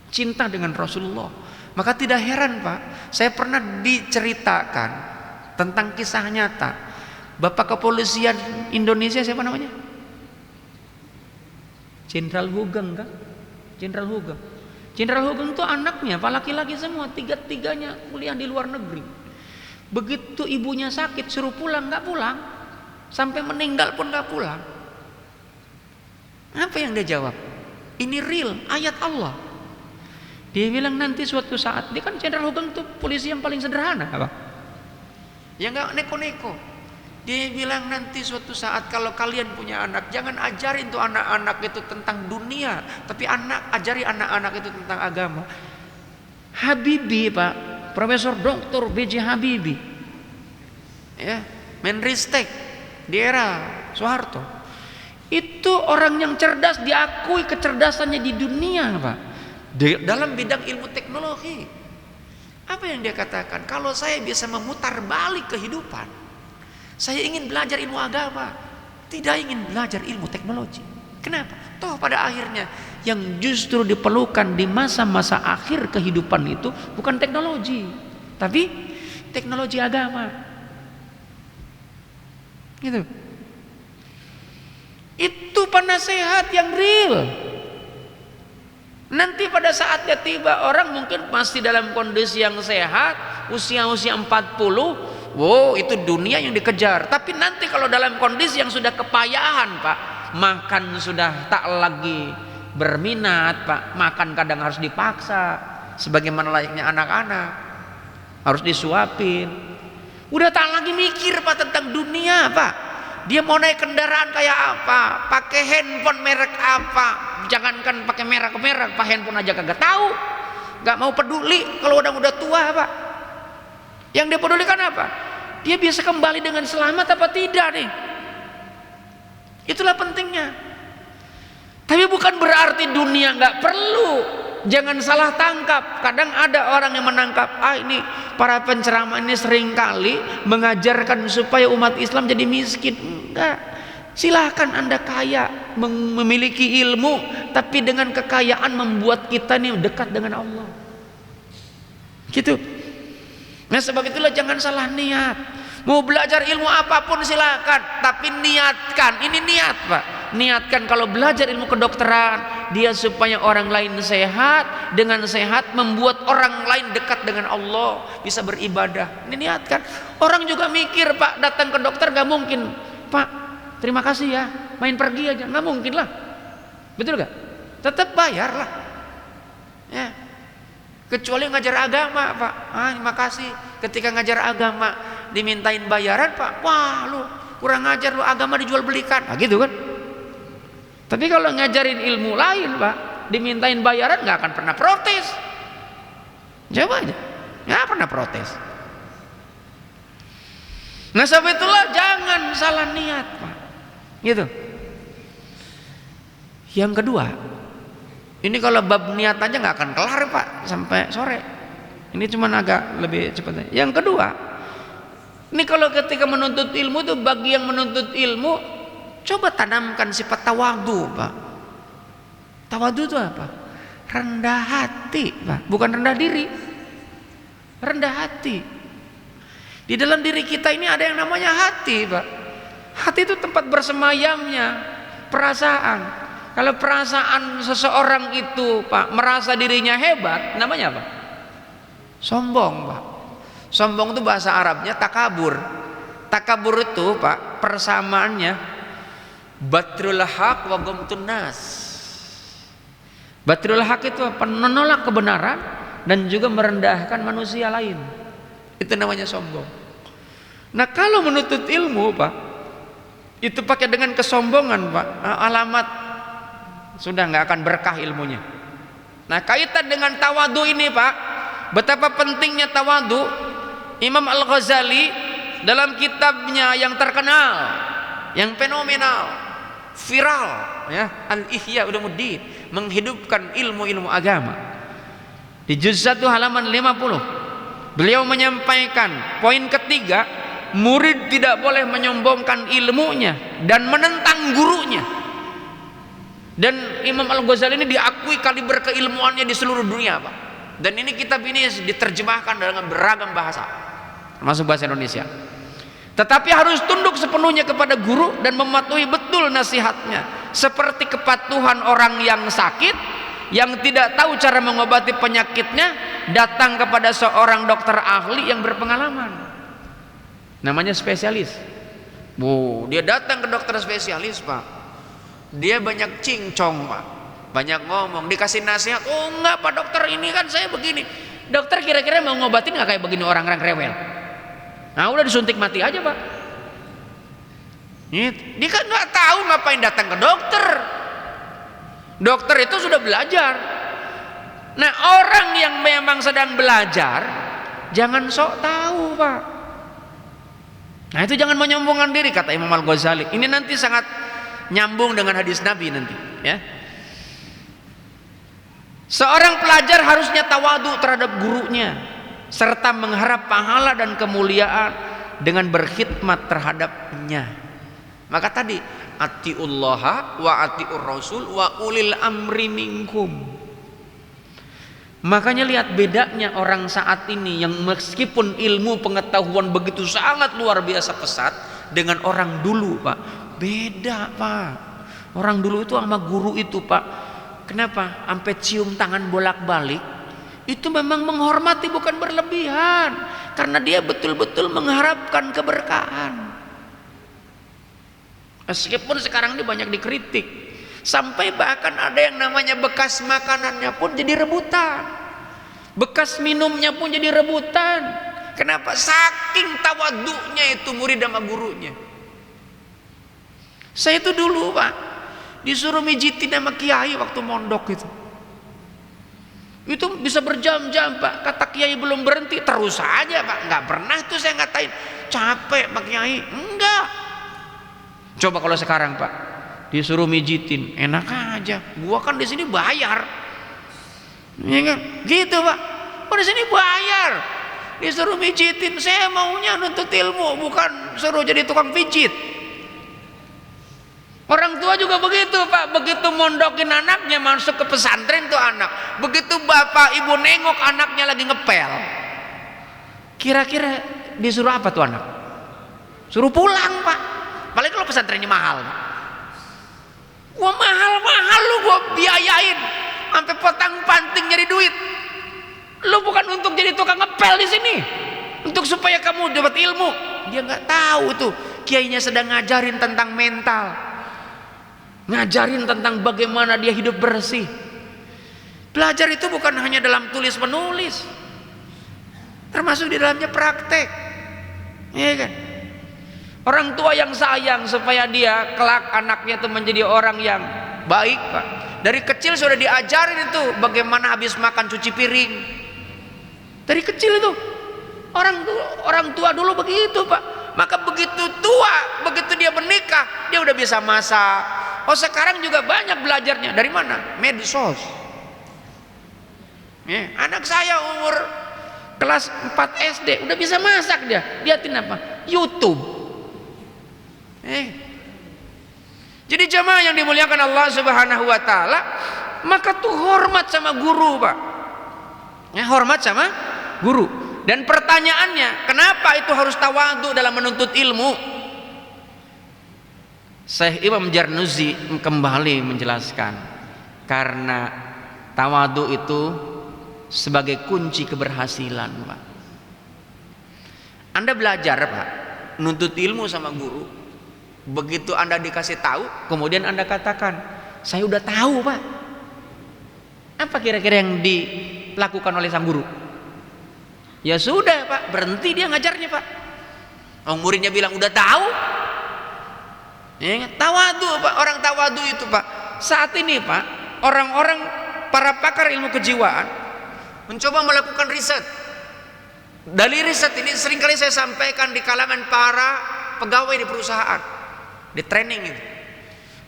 cinta dengan Rasulullah. Maka tidak heran Pak, saya pernah diceritakan tentang kisah nyata Bapak Kepolisian Indonesia, siapa namanya? Jenderal Hugeng kan? Jenderal Hugeng. Jenderal Hugeng itu anaknya, Pak, laki-laki semua, tiga-tiganya kuliah di luar negeri. Begitu ibunya sakit suruh pulang, nggak pulang, sampai meninggal pun nggak pulang. Apa yang dia jawab? Ini real, ayat Allah. Dia bilang nanti suatu saat, dia kan Jenderal Hugeng itu polisi yang paling sederhana, apa? Ya nggak neko-neko. Dia bilang nanti suatu saat kalau kalian punya anak, jangan ajarin tuh anak-anak itu tentang dunia, tapi ajari anak-anak itu tentang agama. Habibie, Pak, Profesor Dr. B.J. Habibie, ya, Menristek di era Soeharto, itu orang yang cerdas, diakui kecerdasannya di dunia, Pak, dalam bidang ilmu teknologi. Apa yang dia katakan? Kalau saya bisa memutar balik kehidupan, saya ingin belajar ilmu agama, tidak ingin belajar ilmu teknologi. Kenapa? Toh pada akhirnya yang justru diperlukan di masa-masa akhir kehidupan itu bukan teknologi, tapi teknologi agama. Gitu. Itu penasehat yang real. Nanti pada saatnya tiba, orang mungkin masih dalam kondisi yang sehat, usia-usia 40. Wow, itu dunia yang dikejar. Tapi nanti kalau dalam kondisi yang sudah kepayahan, Pak, makan sudah tak lagi berminat, Pak, makan kadang harus dipaksa, sebagaimana layaknya anak-anak, harus disuapin. Udah tak lagi mikir, Pak, tentang dunia, Pak. Dia mau naik kendaraan kayak apa, pakai handphone merek apa, jangankan pakai merek-merek, Pak, handphone aja kagak tahu, nggak mau peduli kalau udah tua, Pak. Yang dia pedulikan apa? Dia bisa kembali dengan selamat apa tidak nih? Itulah pentingnya. Tapi bukan berarti dunia nggak perlu. Jangan salah tangkap. Kadang ada orang yang menangkap, ini para penceramah ini seringkali mengajarkan supaya umat Islam jadi miskin. Enggak. Silahkan Anda kaya, memiliki ilmu, tapi dengan kekayaan membuat kita nih dekat dengan Allah. Gitu. Nah, sebab itulah jangan salah niat. Mau belajar ilmu apapun silakan, tapi niatkan. Ini niat, Pak. Niatkan kalau belajar ilmu kedokteran, dia supaya orang lain sehat, dengan sehat membuat orang lain dekat dengan Allah, bisa beribadah. Ini niatkan. Orang juga mikir, Pak, datang ke dokter gak mungkin, Pak, terima kasih ya, main pergi aja, gak mungkin lah. Betul gak? Tetap bayar lah, ya. Kecuali ngajar agama, Pak, terima kasih. Ketika ngajar agama dimintain bayaran, Pak, wah lu kurang ngajar, lu agama dijual belikan, gitu kan. Tapi kalau ngajarin ilmu lain, Pak, dimintain bayaran, nggak akan pernah protes. Coba aja, nggak pernah protes. Nah, sebab itulah jangan salah niat, Pak, gitu. Yang kedua, ini kalau bab niat aja nggak akan kelar, Pak, sampai sore. Ini cuma agak lebih cepat. Yang kedua, ini kalau ketika menuntut ilmu tuh, bagi yang menuntut ilmu, coba tanamkan sifat tawadu, Pak. Tawadu itu apa? Rendah hati, Pak, bukan rendah diri. Rendah hati. Di dalam diri kita ini ada yang namanya hati, Pak. Hati itu tempat bersemayamnya perasaan. Kalau perasaan seseorang itu, Pak, merasa dirinya hebat, namanya apa? Sombong, Pak. Sombong itu bahasa Arabnya takabur. Takabur itu, Pak, persamaannya batrul haq wa ghamtun nas. Batrul haq itu apa? Menolak kebenaran dan juga merendahkan manusia lain. Itu namanya sombong. Nah, kalau menuntut ilmu, Pak, itu pakai dengan kesombongan, Pak, alamat sudah nggak akan berkah ilmunya. Nah, kaitan dengan tawadu ini, Pak, betapa pentingnya tawadu. Imam Al-Ghazali dalam kitabnya yang terkenal, yang fenomenal, viral, ya, Al-Ihya Ulumuddin, menghidupkan ilmu-ilmu agama, di juz 1 halaman 50, beliau menyampaikan poin ketiga, murid tidak boleh menyombongkan ilmunya dan menentang gurunya. Dan Imam Al-Ghazali ini diakui kaliber keilmuannya di seluruh dunia, Pak. Dan ini kitab ini diterjemahkan dengan beragam bahasa, termasuk bahasa Indonesia. Tetapi harus tunduk sepenuhnya kepada guru dan mematuhi betul nasihatnya, seperti kepatuhan orang yang sakit yang tidak tahu cara mengobati penyakitnya datang kepada seorang dokter ahli yang berpengalaman, namanya spesialis. Dia datang ke dokter spesialis, Pak. Dia banyak cincong, Pak, banyak ngomong, dikasih nasihat. Oh enggak Pak Dokter, ini kan saya begini. Dokter kira-kira mau ngobatin nggak kayak begini orang-orang rewel? Nah udah disuntik mati aja, Pak. Dia kan nggak tahu ngapain datang ke dokter. Dokter itu sudah belajar. Nah orang yang memang sedang belajar jangan sok tahu, Pak. Nah itu jangan menyombongkan diri, kata Imam Al-Ghazali. Ini nanti sangat nyambung dengan hadis Nabi nanti, ya. Seorang pelajar harusnya tawadu terhadap gurunya serta mengharap pahala dan kemuliaan dengan berkhidmat terhadapnya. Maka tadi atiullaha wa atiur rasul wa ulil amri minkum. Makanya lihat bedanya orang saat ini yang meskipun ilmu pengetahuan begitu sangat luar biasa pesat dengan orang dulu, Pak. Beda, Pak. Orang dulu itu sama guru itu, Pak, kenapa? Sampai cium tangan bolak-balik. Itu memang menghormati, bukan berlebihan. Karena dia betul-betul mengharapkan keberkahan. Meskipun sekarang ini banyak dikritik. Sampai bahkan ada yang namanya bekas makanannya pun jadi rebutan. Bekas minumnya pun jadi rebutan. Kenapa? Saking tawaduknya itu murid sama gurunya. Saya itu dulu, Pak, disuruh mijitin sama kiai waktu mondok itu bisa berjam-jam, Pak. Kata kiai belum berhenti, terus aja, Pak. Nggak pernah tuh saya ngatain capek Pak Kiai, enggak. Coba kalau sekarang, Pak, disuruh mijitin, enak aja. Gua kan di sini bayar, ya kan? Gitu, Pak. Gua di sini bayar, disuruh mijitin. Saya maunya nuntut ilmu, bukan suruh jadi tukang pijit. Orang tua juga begitu, Pak. Begitu mondokin anaknya masuk ke pesantren tuh anak, begitu bapak ibu nengok anaknya lagi ngepel, kira-kira disuruh apa tuh anak? Suruh pulang, Pak. Paling kalau pesantrennya mahal, Pak. Gua mahal-mahal lu gua biayain sampai potang-panting nyari duit. Lu bukan untuk jadi tukang ngepel di sini, untuk supaya kamu dapat ilmu. Dia nggak tahu tuh kiainya sedang ngajarin tentang mental, ngajarin tentang bagaimana dia hidup bersih. Belajar itu bukan hanya dalam tulis menulis, termasuk di dalamnya praktek, ya kan? Orang tua yang sayang supaya dia kelak anaknya itu menjadi orang yang baik, Pak. Dari kecil sudah diajarin itu bagaimana habis makan cuci piring. Dari kecil itu orang tua dulu begitu, Pak. Maka begitu tua, begitu dia menikah, dia udah bisa masak. Oh sekarang juga banyak belajarnya. Dari mana? Medsos. Anak saya umur kelas 4 SD udah bisa masak dia. Lihatin apa? YouTube. Jadi jamaah yang dimuliakan Allah Subhanahu wa taala, maka tuh hormat sama guru, Pak. Hormat sama guru. Dan pertanyaannya, kenapa itu harus tawadhu dalam menuntut ilmu? Syekh Imam Jarnuzi kembali menjelaskan, karena tawadhu itu sebagai kunci keberhasilan, Pak. Anda belajar, Pak, nuntut ilmu sama guru. Begitu Anda dikasih tahu, kemudian Anda katakan, saya udah tahu, Pak. Apa kira-kira yang dilakukan oleh sang guru? Ya sudah, Pak, berhenti dia ngajarnya, Pak. Muridnya bilang udah tahu. Tawadhu, Pak. Orang tawadhu itu, Pak, saat ini, Pak, orang-orang para pakar ilmu kejiwaan mencoba melakukan riset. Dari riset ini seringkali saya sampaikan di kalangan para pegawai di perusahaan, di training itu.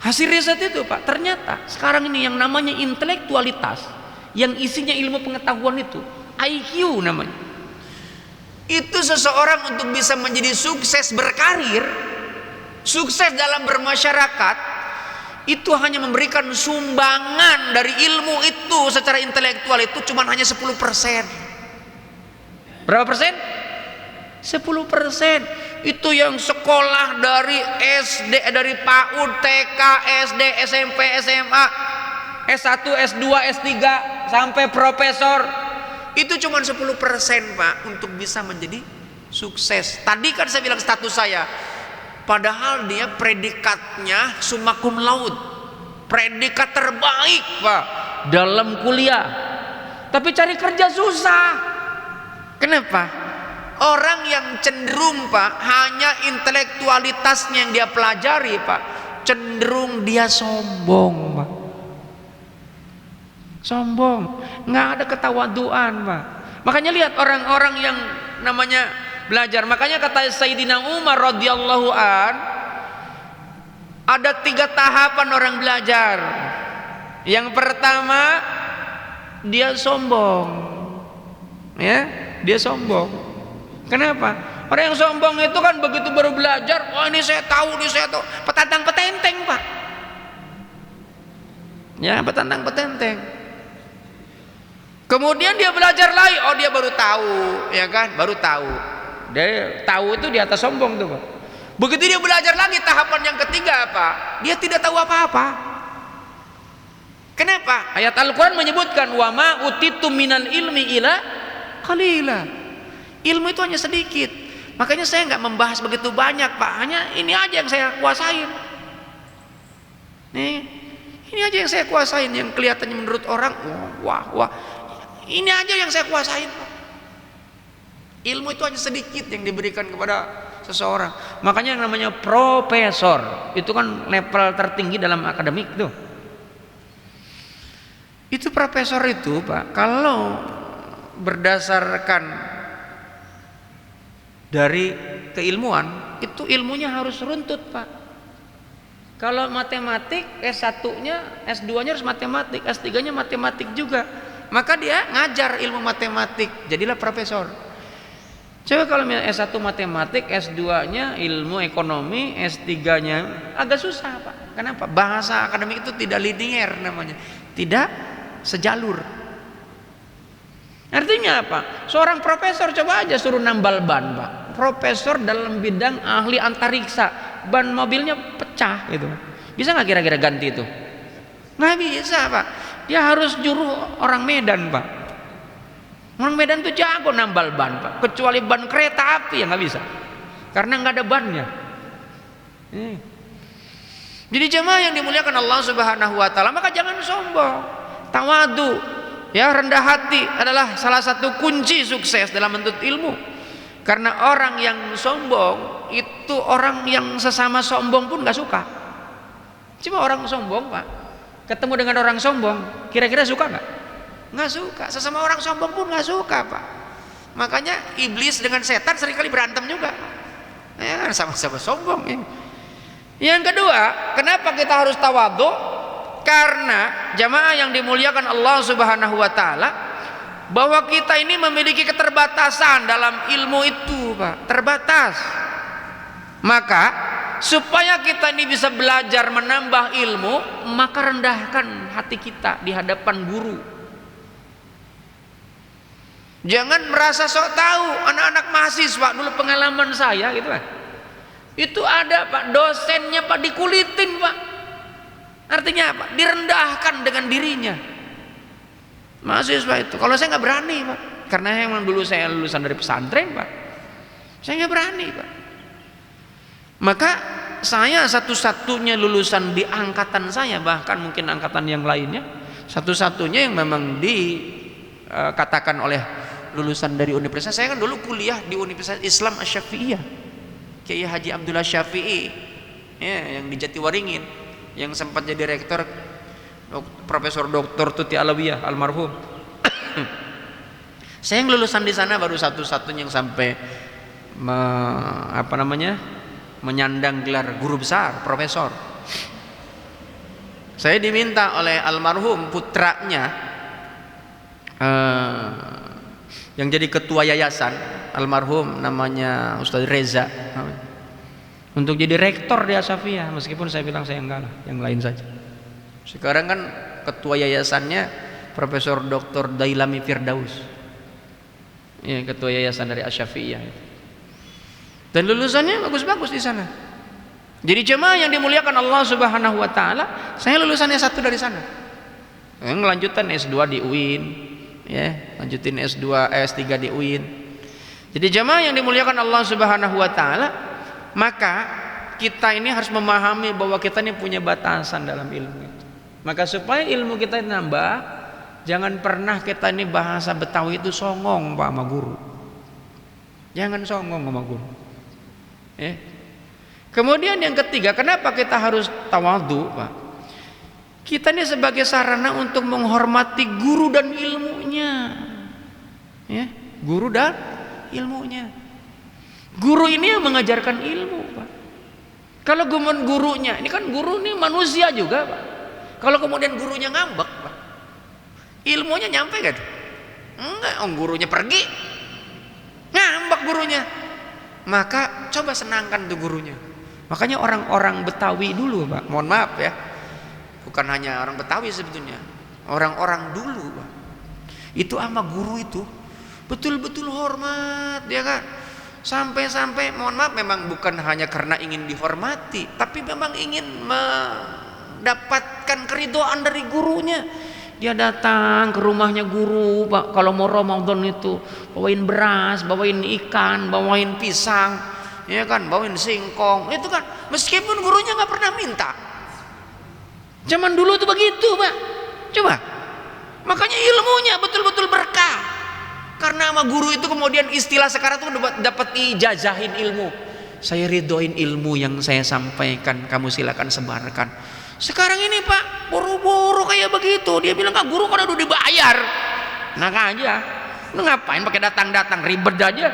Hasil riset itu, Pak, ternyata sekarang ini yang namanya intelektualitas, yang isinya ilmu pengetahuan itu, IQ namanya. Itu seseorang untuk bisa menjadi sukses berkarir, sukses dalam bermasyarakat, itu hanya memberikan sumbangan dari ilmu itu secara intelektual itu cuma hanya 10%. Berapa persen? 10%. Itu yang sekolah dari SD, dari PAUD, TK, SD, SMP, SMA, S1, S2, S3 sampai profesor. Itu cuma 10% Pak untuk bisa menjadi sukses. Tadi kan saya bilang status saya, padahal dia predikatnya summa cum laude, predikat terbaik Pak dalam kuliah, tapi cari kerja susah. Kenapa? Orang yang cenderung Pak hanya intelektualitasnya yang dia pelajari Pak, cenderung dia sombong Pak. Sombong, nggak ada ketawaduan Pak. Makanya lihat orang-orang yang namanya belajar. Makanya kata Sayyidina Umar radhiyallahu an, ada 3 tahapan orang belajar. Yang pertama, dia sombong, ya, dia sombong. Kenapa? Orang yang sombong itu kan begitu baru belajar, wah ini saya tahu, ini saya tahu, petantang petenteng Pak. Ya, petantang petenteng. Kemudian dia belajar lagi, oh dia baru tahu, ya kan, baru tahu. Dia tahu itu di atas sombong tuh Pak. Begitu dia belajar lagi tahapan yang ketiga Pak, dia tidak tahu apa-apa. Kenapa? Ayat Al-Quran menyebutkan wa ma utitu minal ilmi ila qalila. Ilmu itu hanya sedikit. Makanya saya nggak membahas begitu banyak Pak, hanya ini aja yang saya kuasain. Nih, ini aja yang saya kuasain, yang kelihatannya menurut orang wah. Ini aja yang saya kuasain Pak. Ilmu itu hanya sedikit yang diberikan kepada seseorang. Makanya yang namanya profesor itu kan level tertinggi dalam akademik tuh. Itu profesor itu Pak, kalau berdasarkan dari keilmuan, itu ilmunya harus runtut Pak. Kalau matematik S1-nya, S2-nya harus matematik, S3-nya matematik juga. Maka dia ngajar ilmu matematik, jadilah profesor. Coba kalau S1 matematik, S2-nya ilmu ekonomi, S3-nya agak susah Pak. Kenapa? Bahasa akademik itu tidak linear namanya, tidak sejalur. Artinya apa? Seorang profesor coba aja suruh nambal ban Pak. Profesor dalam bidang ahli antariksa, ban mobilnya pecah gitu. Bisa nggak kira-kira ganti itu? Nggak bisa Pak. Dia harus juru orang Medan Pak. Orang Medan tuh jago nambal ban Pak. Kecuali ban kereta api ya nggak bisa, karena nggak ada bannya. Jadi jemaah yang dimuliakan Allah Subhanahu Wa Taala, maka jangan sombong. Tawadu, ya, rendah hati adalah salah satu kunci sukses dalam menuntut ilmu. Karena orang yang sombong itu orang yang sesama sombong pun nggak suka. Cuma orang sombong Pak, ketemu dengan orang sombong, kira-kira suka nggak? Nggak suka. Sesama orang sombong pun nggak suka Pak. Makanya iblis dengan setan seringkali berantem juga. Ya, sama-sama sombong. Ya. Yang kedua, kenapa kita harus tawadhu? Karena jamaah yang dimuliakan Allah Subhanahu Wa Taala, bahwa kita ini memiliki keterbatasan dalam ilmu itu Pak, terbatas. Maka supaya kita ini bisa belajar menambah ilmu, maka rendahkan hati kita di hadapan guru. Jangan merasa sok tahu. Anak-anak mahasiswa dulu pengalaman saya gitu kan, itu ada Pak, dosennya Pak dikulitin Pak. Artinya apa? Direndahkan dengan dirinya mahasiswa itu. Kalau saya nggak berani Pak, karena emang dulu saya lulusan dari pesantren Pak, saya nggak berani Pak. Maka saya satu-satunya lulusan di angkatan saya, bahkan mungkin angkatan yang lainnya, satu-satunya yang memang dikatakan oleh lulusan dari universitas. Saya kan dulu kuliah di Universitas Islam Asy-Syafi'iyah, Kiai Haji Abdullah Syafi'i, ya, yang di Jatiwaringin, yang sempat jadi rektor Profesor Dr. Tuti Alawiyah almarhum. Saya yang lulusan di sana baru satu-satunya yang sampai menyandang gelar guru besar, profesor. Saya diminta oleh almarhum putranya yang jadi ketua yayasan, almarhum namanya Ustadz Reza, untuk jadi rektor di Asy-Syafi'iyah. Meskipun saya bilang saya enggak lah, yang lain saja. Sekarang kan ketua yayasannya Profesor Dr. Dailami Firdaus, ya, ketua yayasan dari Asy-Syafi'iyah. Dan lulusannya bagus-bagus di sana. Jadi jemaah yang dimuliakan Allah Subhanahu Wa Taala, saya lulusannya satu dari sana. Lanjutan S2 di UIN, ya, lanjutin S2, S3 di UIN. Jadi jamaah yang dimuliakan Allah Subhanahu wa taala, maka kita ini harus memahami bahwa kita ini punya batasan dalam ilmu itu. Maka supaya ilmu kita nambah, jangan pernah kita ini bahasa Betawi itu songong Pak sama guru. Jangan songong sama guru. Kemudian yang ketiga, kenapa kita harus tawadhu, Pak? Kita ini sebagai sarana untuk menghormati guru dan ilmunya. Guru dan ilmunya. Guru ini yang mengajarkan ilmu, Pak. Kalau gurunya, ini kan guru ini manusia juga, Pak. Kalau kemudian gurunya ngambek, Pak, ilmunya nyampe gak? Enggak, gurunya pergi, ngambek gurunya. Maka coba senangkan tuh gurunya. Makanya orang-orang Betawi dulu, Pak, mohon maaf ya, bukan hanya orang Betawi sebetulnya, orang-orang dulu, Pak, itu sama guru itu betul-betul hormat, ya kan? Sampai-sampai mohon maaf, memang bukan hanya karena ingin dihormati, tapi memang ingin mendapatkan keridhaan dari gurunya. Dia datang ke rumahnya guru, Pak, kalau mau Ramadan itu bawain beras, bawain ikan, bawain pisang, ya kan, bawain singkong, itu kan, meskipun gurunya nggak pernah minta. Zaman dulu tuh begitu, Pak. Coba, makanya ilmunya betul-betul berkah. Karena sama guru itu kemudian istilah sekarang tuh dapat ijazahin ilmu. Saya ridhoin ilmu yang saya sampaikan, kamu silakan sebarkan. Sekarang ini, Pak, buru-buru kayak begitu. Dia bilang, "Kak, guru kan udah dibayar." Nah aja, lu ngapain pakai datang-datang, ribet aja.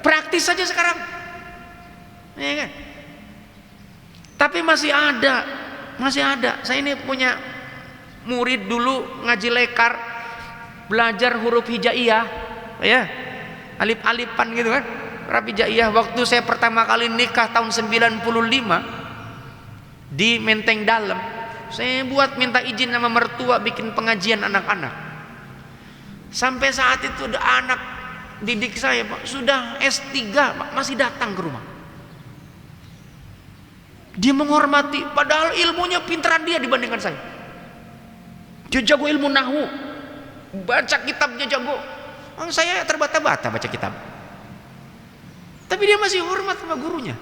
Praktis saja sekarang, ya kan? Tapi masih ada. Saya ini punya murid dulu ngaji lekar, belajar huruf hijaiyah, ya, alif-alifan gitu kan, huruf hijaiyah. Waktu saya pertama kali nikah tahun 95 di Menteng Dalam, saya buat minta izin sama mertua bikin pengajian anak-anak. Sampai saat itu ada anak didik saya, Pak, sudah S3, Pak, masih datang ke rumah. Dia menghormati, padahal ilmunya pintaran dia dibandingkan saya. Dia jago ilmu nahwu, baca kitabnya jago. Saya terbata-bata baca kitab. Tapi dia masih hormat sama gurunya.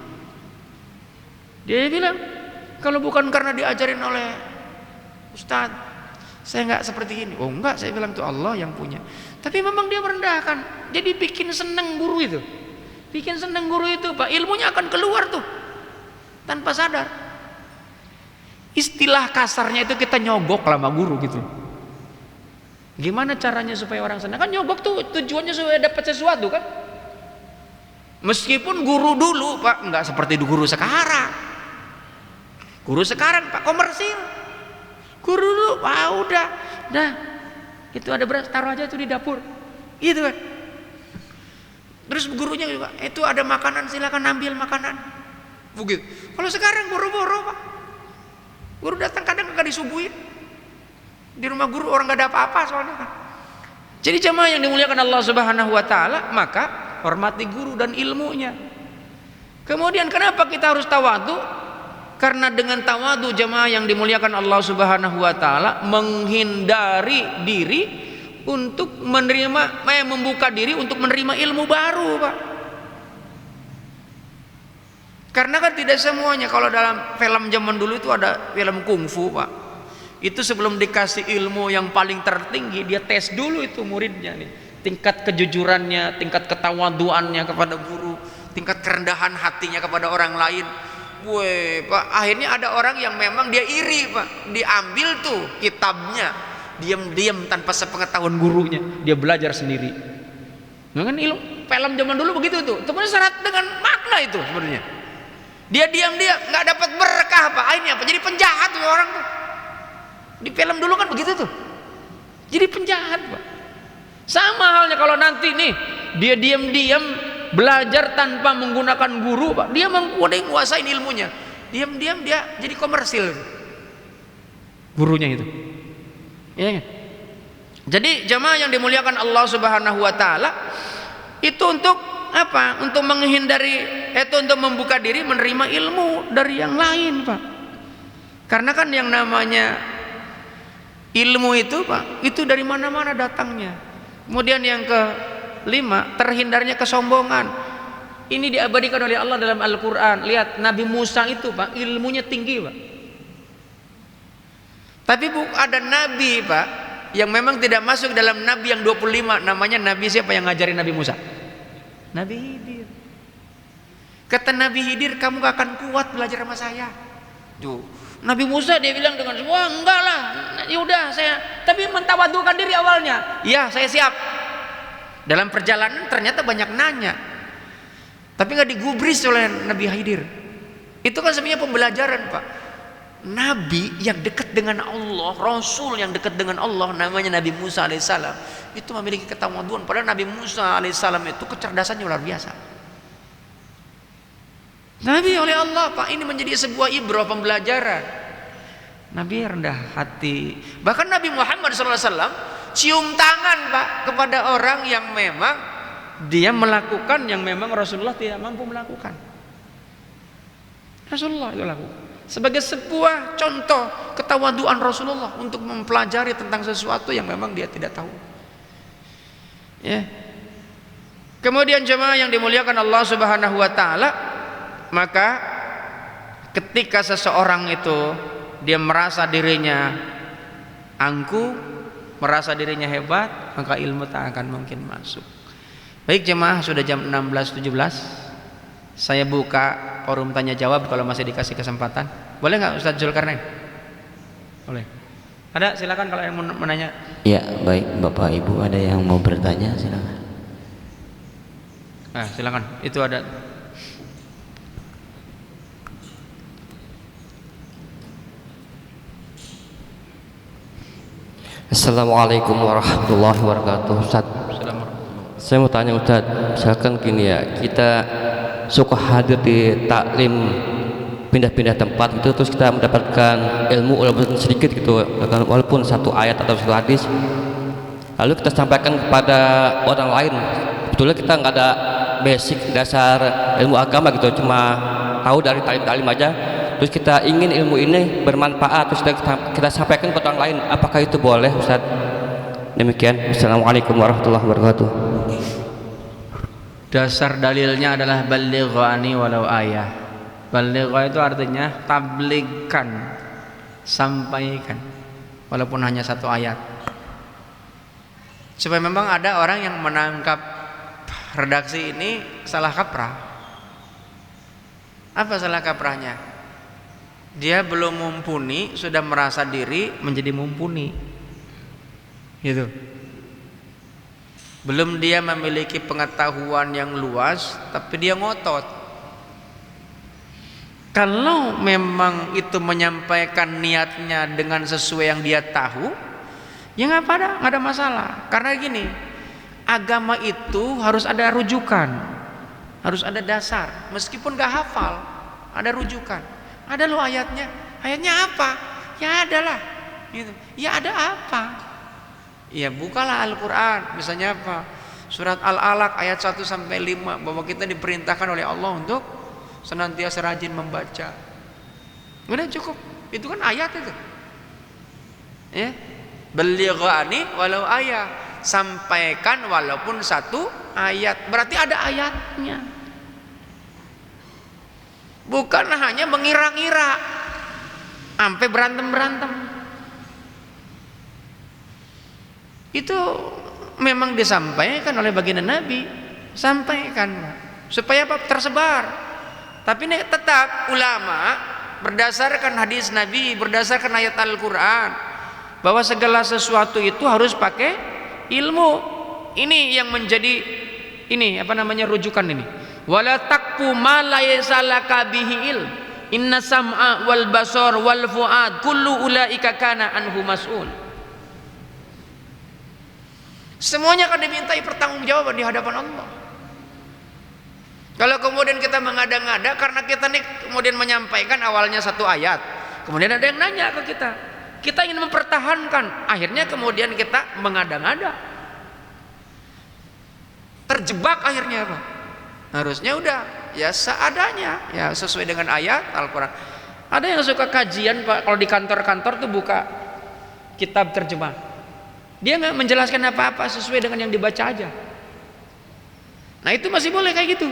Dia bilang, kalau bukan karena diajarin oleh Ustadz, saya nggak seperti ini. Oh enggak, saya bilang, itu Allah yang punya. Tapi memang dia merendahkan. Jadi bikin seneng guru itu. Bikin seneng guru itu, Pak. Ilmunya akan keluar tuh tanpa sadar. Istilah kasarnya itu kita nyogok lah sama guru gitu. Gimana caranya supaya orang senang? Kan nyogok tuh tujuannya supaya dapat sesuatu kan. Meskipun guru dulu, Pak, nggak seperti guru sekarang. Guru sekarang, Pak, komersil. Guru dulu, udah, itu ada beras, taruh aja itu di dapur, gitu kan. Terus gurunya juga, itu ada makanan, silakan ambil makanan, begitu. Kalau sekarang boro-boro, Pak, guru datang kadang nggak disuguhin. Di rumah guru orang nggak ada apa-apa soalnya kan. Jadi jamaah yang dimuliakan Allah Subhanahu wa taala, maka hormati guru dan ilmunya. Kemudian kenapa kita harus tawadhu? Karena dengan tawadhu, jamaah yang dimuliakan Allah Subhanahu wa taala, menghindari diri untuk menerima, membuka diri untuk menerima ilmu baru, Pak. Karena kan tidak semuanya, kalau dalam film zaman dulu itu ada film kungfu, Pak. Itu sebelum dikasih ilmu yang paling tertinggi, dia tes dulu itu muridnya nih, tingkat kejujurannya, tingkat ketawaduannya kepada guru, tingkat kerendahan hatinya kepada orang lain. Woi, Pak, akhirnya ada orang yang memang dia iri, Pak. Diambil tuh kitabnya, diam-diam tanpa sepengetahuan gurunya, dia belajar sendiri. Nah, kan ilmu film zaman dulu begitu tuh. Itu syarat dengan makna itu sebenarnya. Dia diam-diam nggak dapat berkah, Pak. Akhirnya apa? Jadi penjahat tuh orang tuh. Di film dulu kan begitu tuh. Jadi penjahat, Pak. Sama halnya kalau nanti nih dia diam-diam belajar tanpa menggunakan guru, Pak, dia menguasai ilmunya. Diam-diam dia jadi komersil gurunya itu, ya. Jadi jamaah yang dimuliakan Allah Subhanahu wa taala, itu untuk apa? Untuk menghindari, itu untuk membuka diri menerima ilmu dari yang lain, Pak. Karena kan yang namanya Ilmu itu Pak, itu dari mana-mana datangnya. Kemudian yang kelima, terhindarnya kesombongan. Ini diabadikan oleh Allah dalam Al-Quran. Lihat Nabi Musa itu Pak, ilmunya tinggi Pak. Tapi ada Nabi Pak yang memang tidak masuk dalam Nabi yang 25. Namanya Nabi siapa yang ngajarin Nabi Musa? Nabi Khidir. Kata Nabi Khidir, kamu gak akan kuat belajar sama saya. Tuh, Nabi Musa dia bilang dengan semua, enggak lah, yaudah saya, tapi mentawadukan diri awalnya. Ya saya siap. Dalam perjalanan ternyata banyak nanya, tapi nggak digubris oleh Nabi Khidir. Itu kan sebenarnya pembelajaran Pak. Nabi yang dekat dengan Allah, Rasul yang dekat dengan Allah, namanya Nabi Musa alaihissalam, itu memiliki ketawaduan. Padahal Nabi Musa alaihissalam itu kecerdasannya luar biasa. Nabi oleh Allah Pak, ini menjadi sebuah ibrah, pembelajaran. Nabi rendah hati. Bahkan Nabi Muhammad SAW cium tangan Pak kepada orang yang memang dia melakukan yang memang Rasulullah tidak mampu melakukan. Rasulullah itu lakukan sebagai sebuah contoh ketawaduan Rasulullah untuk mempelajari tentang sesuatu yang memang dia tidak tahu. Ya. Kemudian jemaah yang dimuliakan Allah Subhanahu wa taala, maka ketika seseorang itu dia merasa dirinya angkuh, merasa dirinya hebat, maka ilmu tak akan mungkin masuk. Baik jemaah, sudah jam 16.17. Saya buka forum tanya jawab kalau masih dikasih kesempatan. Boleh nggak Ustadz Zulkarnain? Boleh. Ada, silakan kalau yang mau menanya. Ya, baik Bapak Ibu, ada yang mau bertanya silakan. Silakan. Itu ada. Assalamualaikum warahmatullahi wabarakatuh. Ustaz, saya mau tanya Ustaz, misalkan gini ya, kita suka hadir di taklim pindah-pindah tempat gitu, terus kita mendapatkan ilmu walaupun sedikit gitu, walaupun satu ayat atau satu hadis, lalu kita sampaikan kepada orang lain. Sebetulnya kita nggak ada basic dasar ilmu agama gitu, cuma tahu dari taklim-taklim aja. Terus kita ingin ilmu ini bermanfaat, terus kita sampaikan ke orang lain. Apakah itu boleh Ustaz? Demikian. Assalamualaikum warahmatullahi wabarakatuh. Dasar dalilnya adalah balighani walau ayah. Baligha itu artinya tabligkan, sampaikan walaupun hanya satu ayat. Supaya memang ada orang yang menangkap redaksi ini salah kaprah. Apa salah kaprahnya? Dia belum mumpuni sudah merasa diri menjadi mumpuni, gitu. Belum dia memiliki pengetahuan yang luas, tapi dia ngotot. Kalau memang itu menyampaikan niatnya dengan sesuai yang dia tahu, ya nggak ada masalah. Karena gini, agama itu harus ada rujukan, harus ada dasar. Meskipun nggak hafal, ada rujukan. Ada loh ayatnya. Ayatnya apa? Ya adalah gitu. Ya ada apa? Ya bukalah Al-Quran. Misalnya apa? Surat Al-Alaq ayat 1 sampai 5, bahwa kita diperintahkan oleh Allah untuk senantiasa rajin membaca. Udah cukup. Itu kan ayat itu. Ya. Balighani walau ayat. Sampaikan walaupun satu ayat. Berarti ada ayatnya. Bukan hanya mengira-ngira sampai berantem-berantem. Itu memang disampaikan oleh baginda Nabi, sampaikan supaya apa? Tersebar. Tapi ini tetap ulama berdasarkan hadis Nabi, berdasarkan ayat Al-Quran, bahwa segala sesuatu itu harus pakai ilmu. Ini yang menjadi rujukan ini. Wala taqfu ma laysa laka bihi ilm. Inna sam'a wal basar wal fuad kullu ulaika kana anhu mas'ul. Semuanya akan dimintai pertanggungjawaban di hadapan Allah. Kalau kemudian kita mengada-ngada karena kita nih kemudian menyampaikan awalnya satu ayat, kemudian ada yang nanya ke kita, kita ingin mempertahankan, akhirnya kemudian kita mengada-ngada, terjebak akhirnya apa? Harusnya udah ya seadanya, ya sesuai dengan ayat Al-Quran. Ada yang suka kajian Pak, kalau di kantor-kantor tuh buka kitab terjemah. Dia nggak menjelaskan apa-apa sesuai dengan yang dibaca aja. Nah itu masih boleh kayak gitu.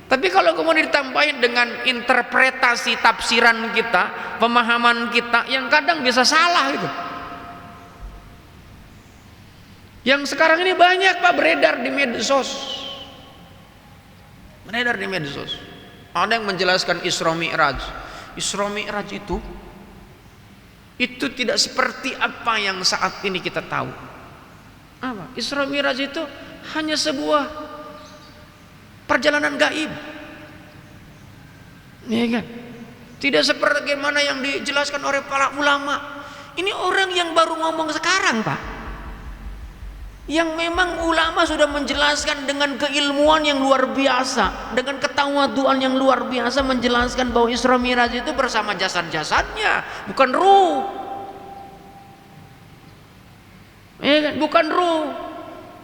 Tapi kalau kemudian ditambahin dengan interpretasi tafsiran kita, pemahaman kita yang kadang bisa salah itu. Yang sekarang ini banyak Pak beredar di medsos. Beredar di medsos. Ada yang menjelaskan Isra Mi'raj. Isra Mi'raj itu tidak seperti apa yang saat ini kita tahu. Apa? Isra Mi'raj itu hanya sebuah perjalanan gaib, ya kan? Tidak seperti bagaimana yang dijelaskan oleh para ulama. Ini orang yang baru ngomong sekarang, Pak. Yang memang ulama sudah menjelaskan dengan keilmuan yang luar biasa, dengan ketawaduan yang luar biasa, menjelaskan bahwa Isra Mi'raj itu bersama jasad-jasadnya, bukan ruh. Ya kan? Bukan ruh.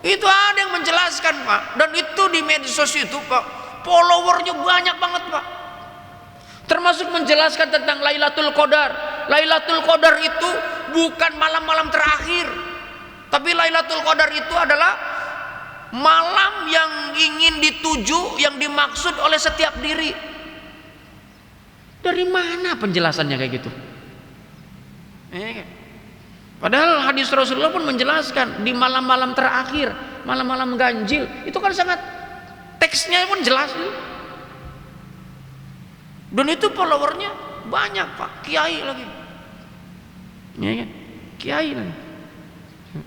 Itu ada yang menjelaskan Pak, dan itu di medsos itu Pak, followernya banyak banget Pak. Termasuk menjelaskan tentang Lailatul Qadar. Lailatul Qadar itu bukan malam-malam terakhir, tapi Lailatul Qadar itu adalah malam yang ingin dituju, yang dimaksud oleh setiap diri. Dari mana penjelasannya kayak gitu? Padahal hadis Rasulullah pun menjelaskan di malam-malam terakhir, malam-malam ganjil, itu kan sangat, teksnya pun jelas. Dan itu followernya banyak Pak, kiai lagi. Ya kan? Kiai lagi.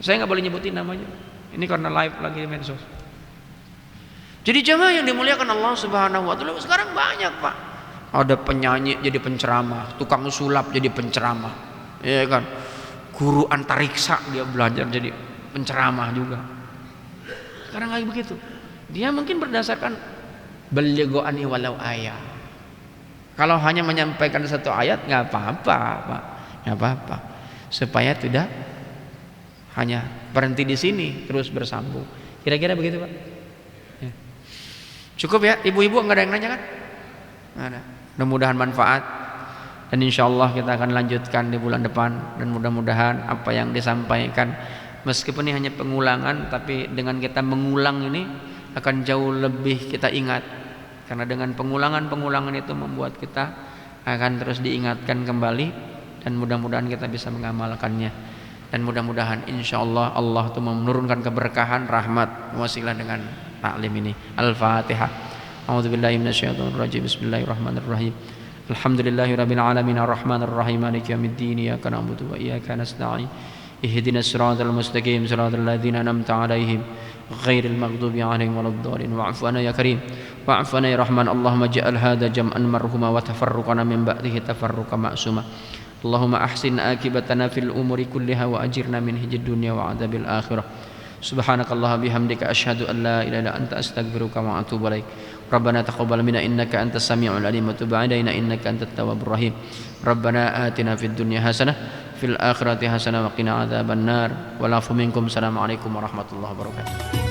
Saya nggak boleh nyebutin namanya. Ini karena live lagi di medsos. Jadi jemaah yang dimuliakan Allah Subhanahu wa taala, sekarang banyak Pak. Ada penyanyi jadi penceramah, tukang sulap jadi penceramah. Ya kan? Guru antariksa dia belajar jadi penceramah juga. Sekarang kayak begitu. Dia mungkin berdasarkan balighoani walau ayat. Kalau hanya menyampaikan satu ayat nggak apa-apa, Pak. Nggak apa-apa. Supaya tidak hanya berhenti di sini, terus bersambung. Kira-kira begitu, Pak. Ya. Cukup ya, ibu-ibu nggak ada yang nanya kan? Nggak ada. Mudah-mudahan manfaat. Dan insya Allah kita akan lanjutkan di bulan depan. Dan mudah-mudahan apa yang disampaikan, meskipun ini hanya pengulangan, tapi dengan kita mengulang ini akan jauh lebih kita ingat. Karena dengan pengulangan-pengulangan itu membuat kita akan terus diingatkan kembali. Dan mudah-mudahan kita bisa mengamalkannya. Dan mudah-mudahan insya Allah Allah itu menurunkan keberkahan, rahmat, wasilah dengan taklim ini. Al-Fatihah. A'udzubillahi minasyaitonirrajim. Bismillahirrahmanirrahim. Alhamdulillahirabbil alamin arrahmanir rahim maliki yaumiddin iyyaka na'budu wa iyyaka nasta'in ihdinas siratal mustaqim siratal ladzina an'amta 'alaihim ghairil maghdubi 'alaihim waladdallin wa'fu 'anna ya karim wa'fu 'anna ya rahman Allahumma ij'al hadha jam'an marhuma wa tafarruqana min ba'dihi tafarruqan ma'suma Allahumma ahsin akibatana fil umuri kulliha wa ajirna min hijdid dunya wa 'adzabil akhirah subhanakallah bihamdika asyhadu an la ilaha illa anta astaghfiruka wa atubu ilaik Rabbana taqabbal minna innaka antas samiul alim wa tub 'alaina innaka antat tawwabur rahim Rabbana atina fid dunya hasanah fil akhirati hasanah wa qina adzabannar wal 'afu minkum assalamu alaikum warahmatullahi wabarakatuh.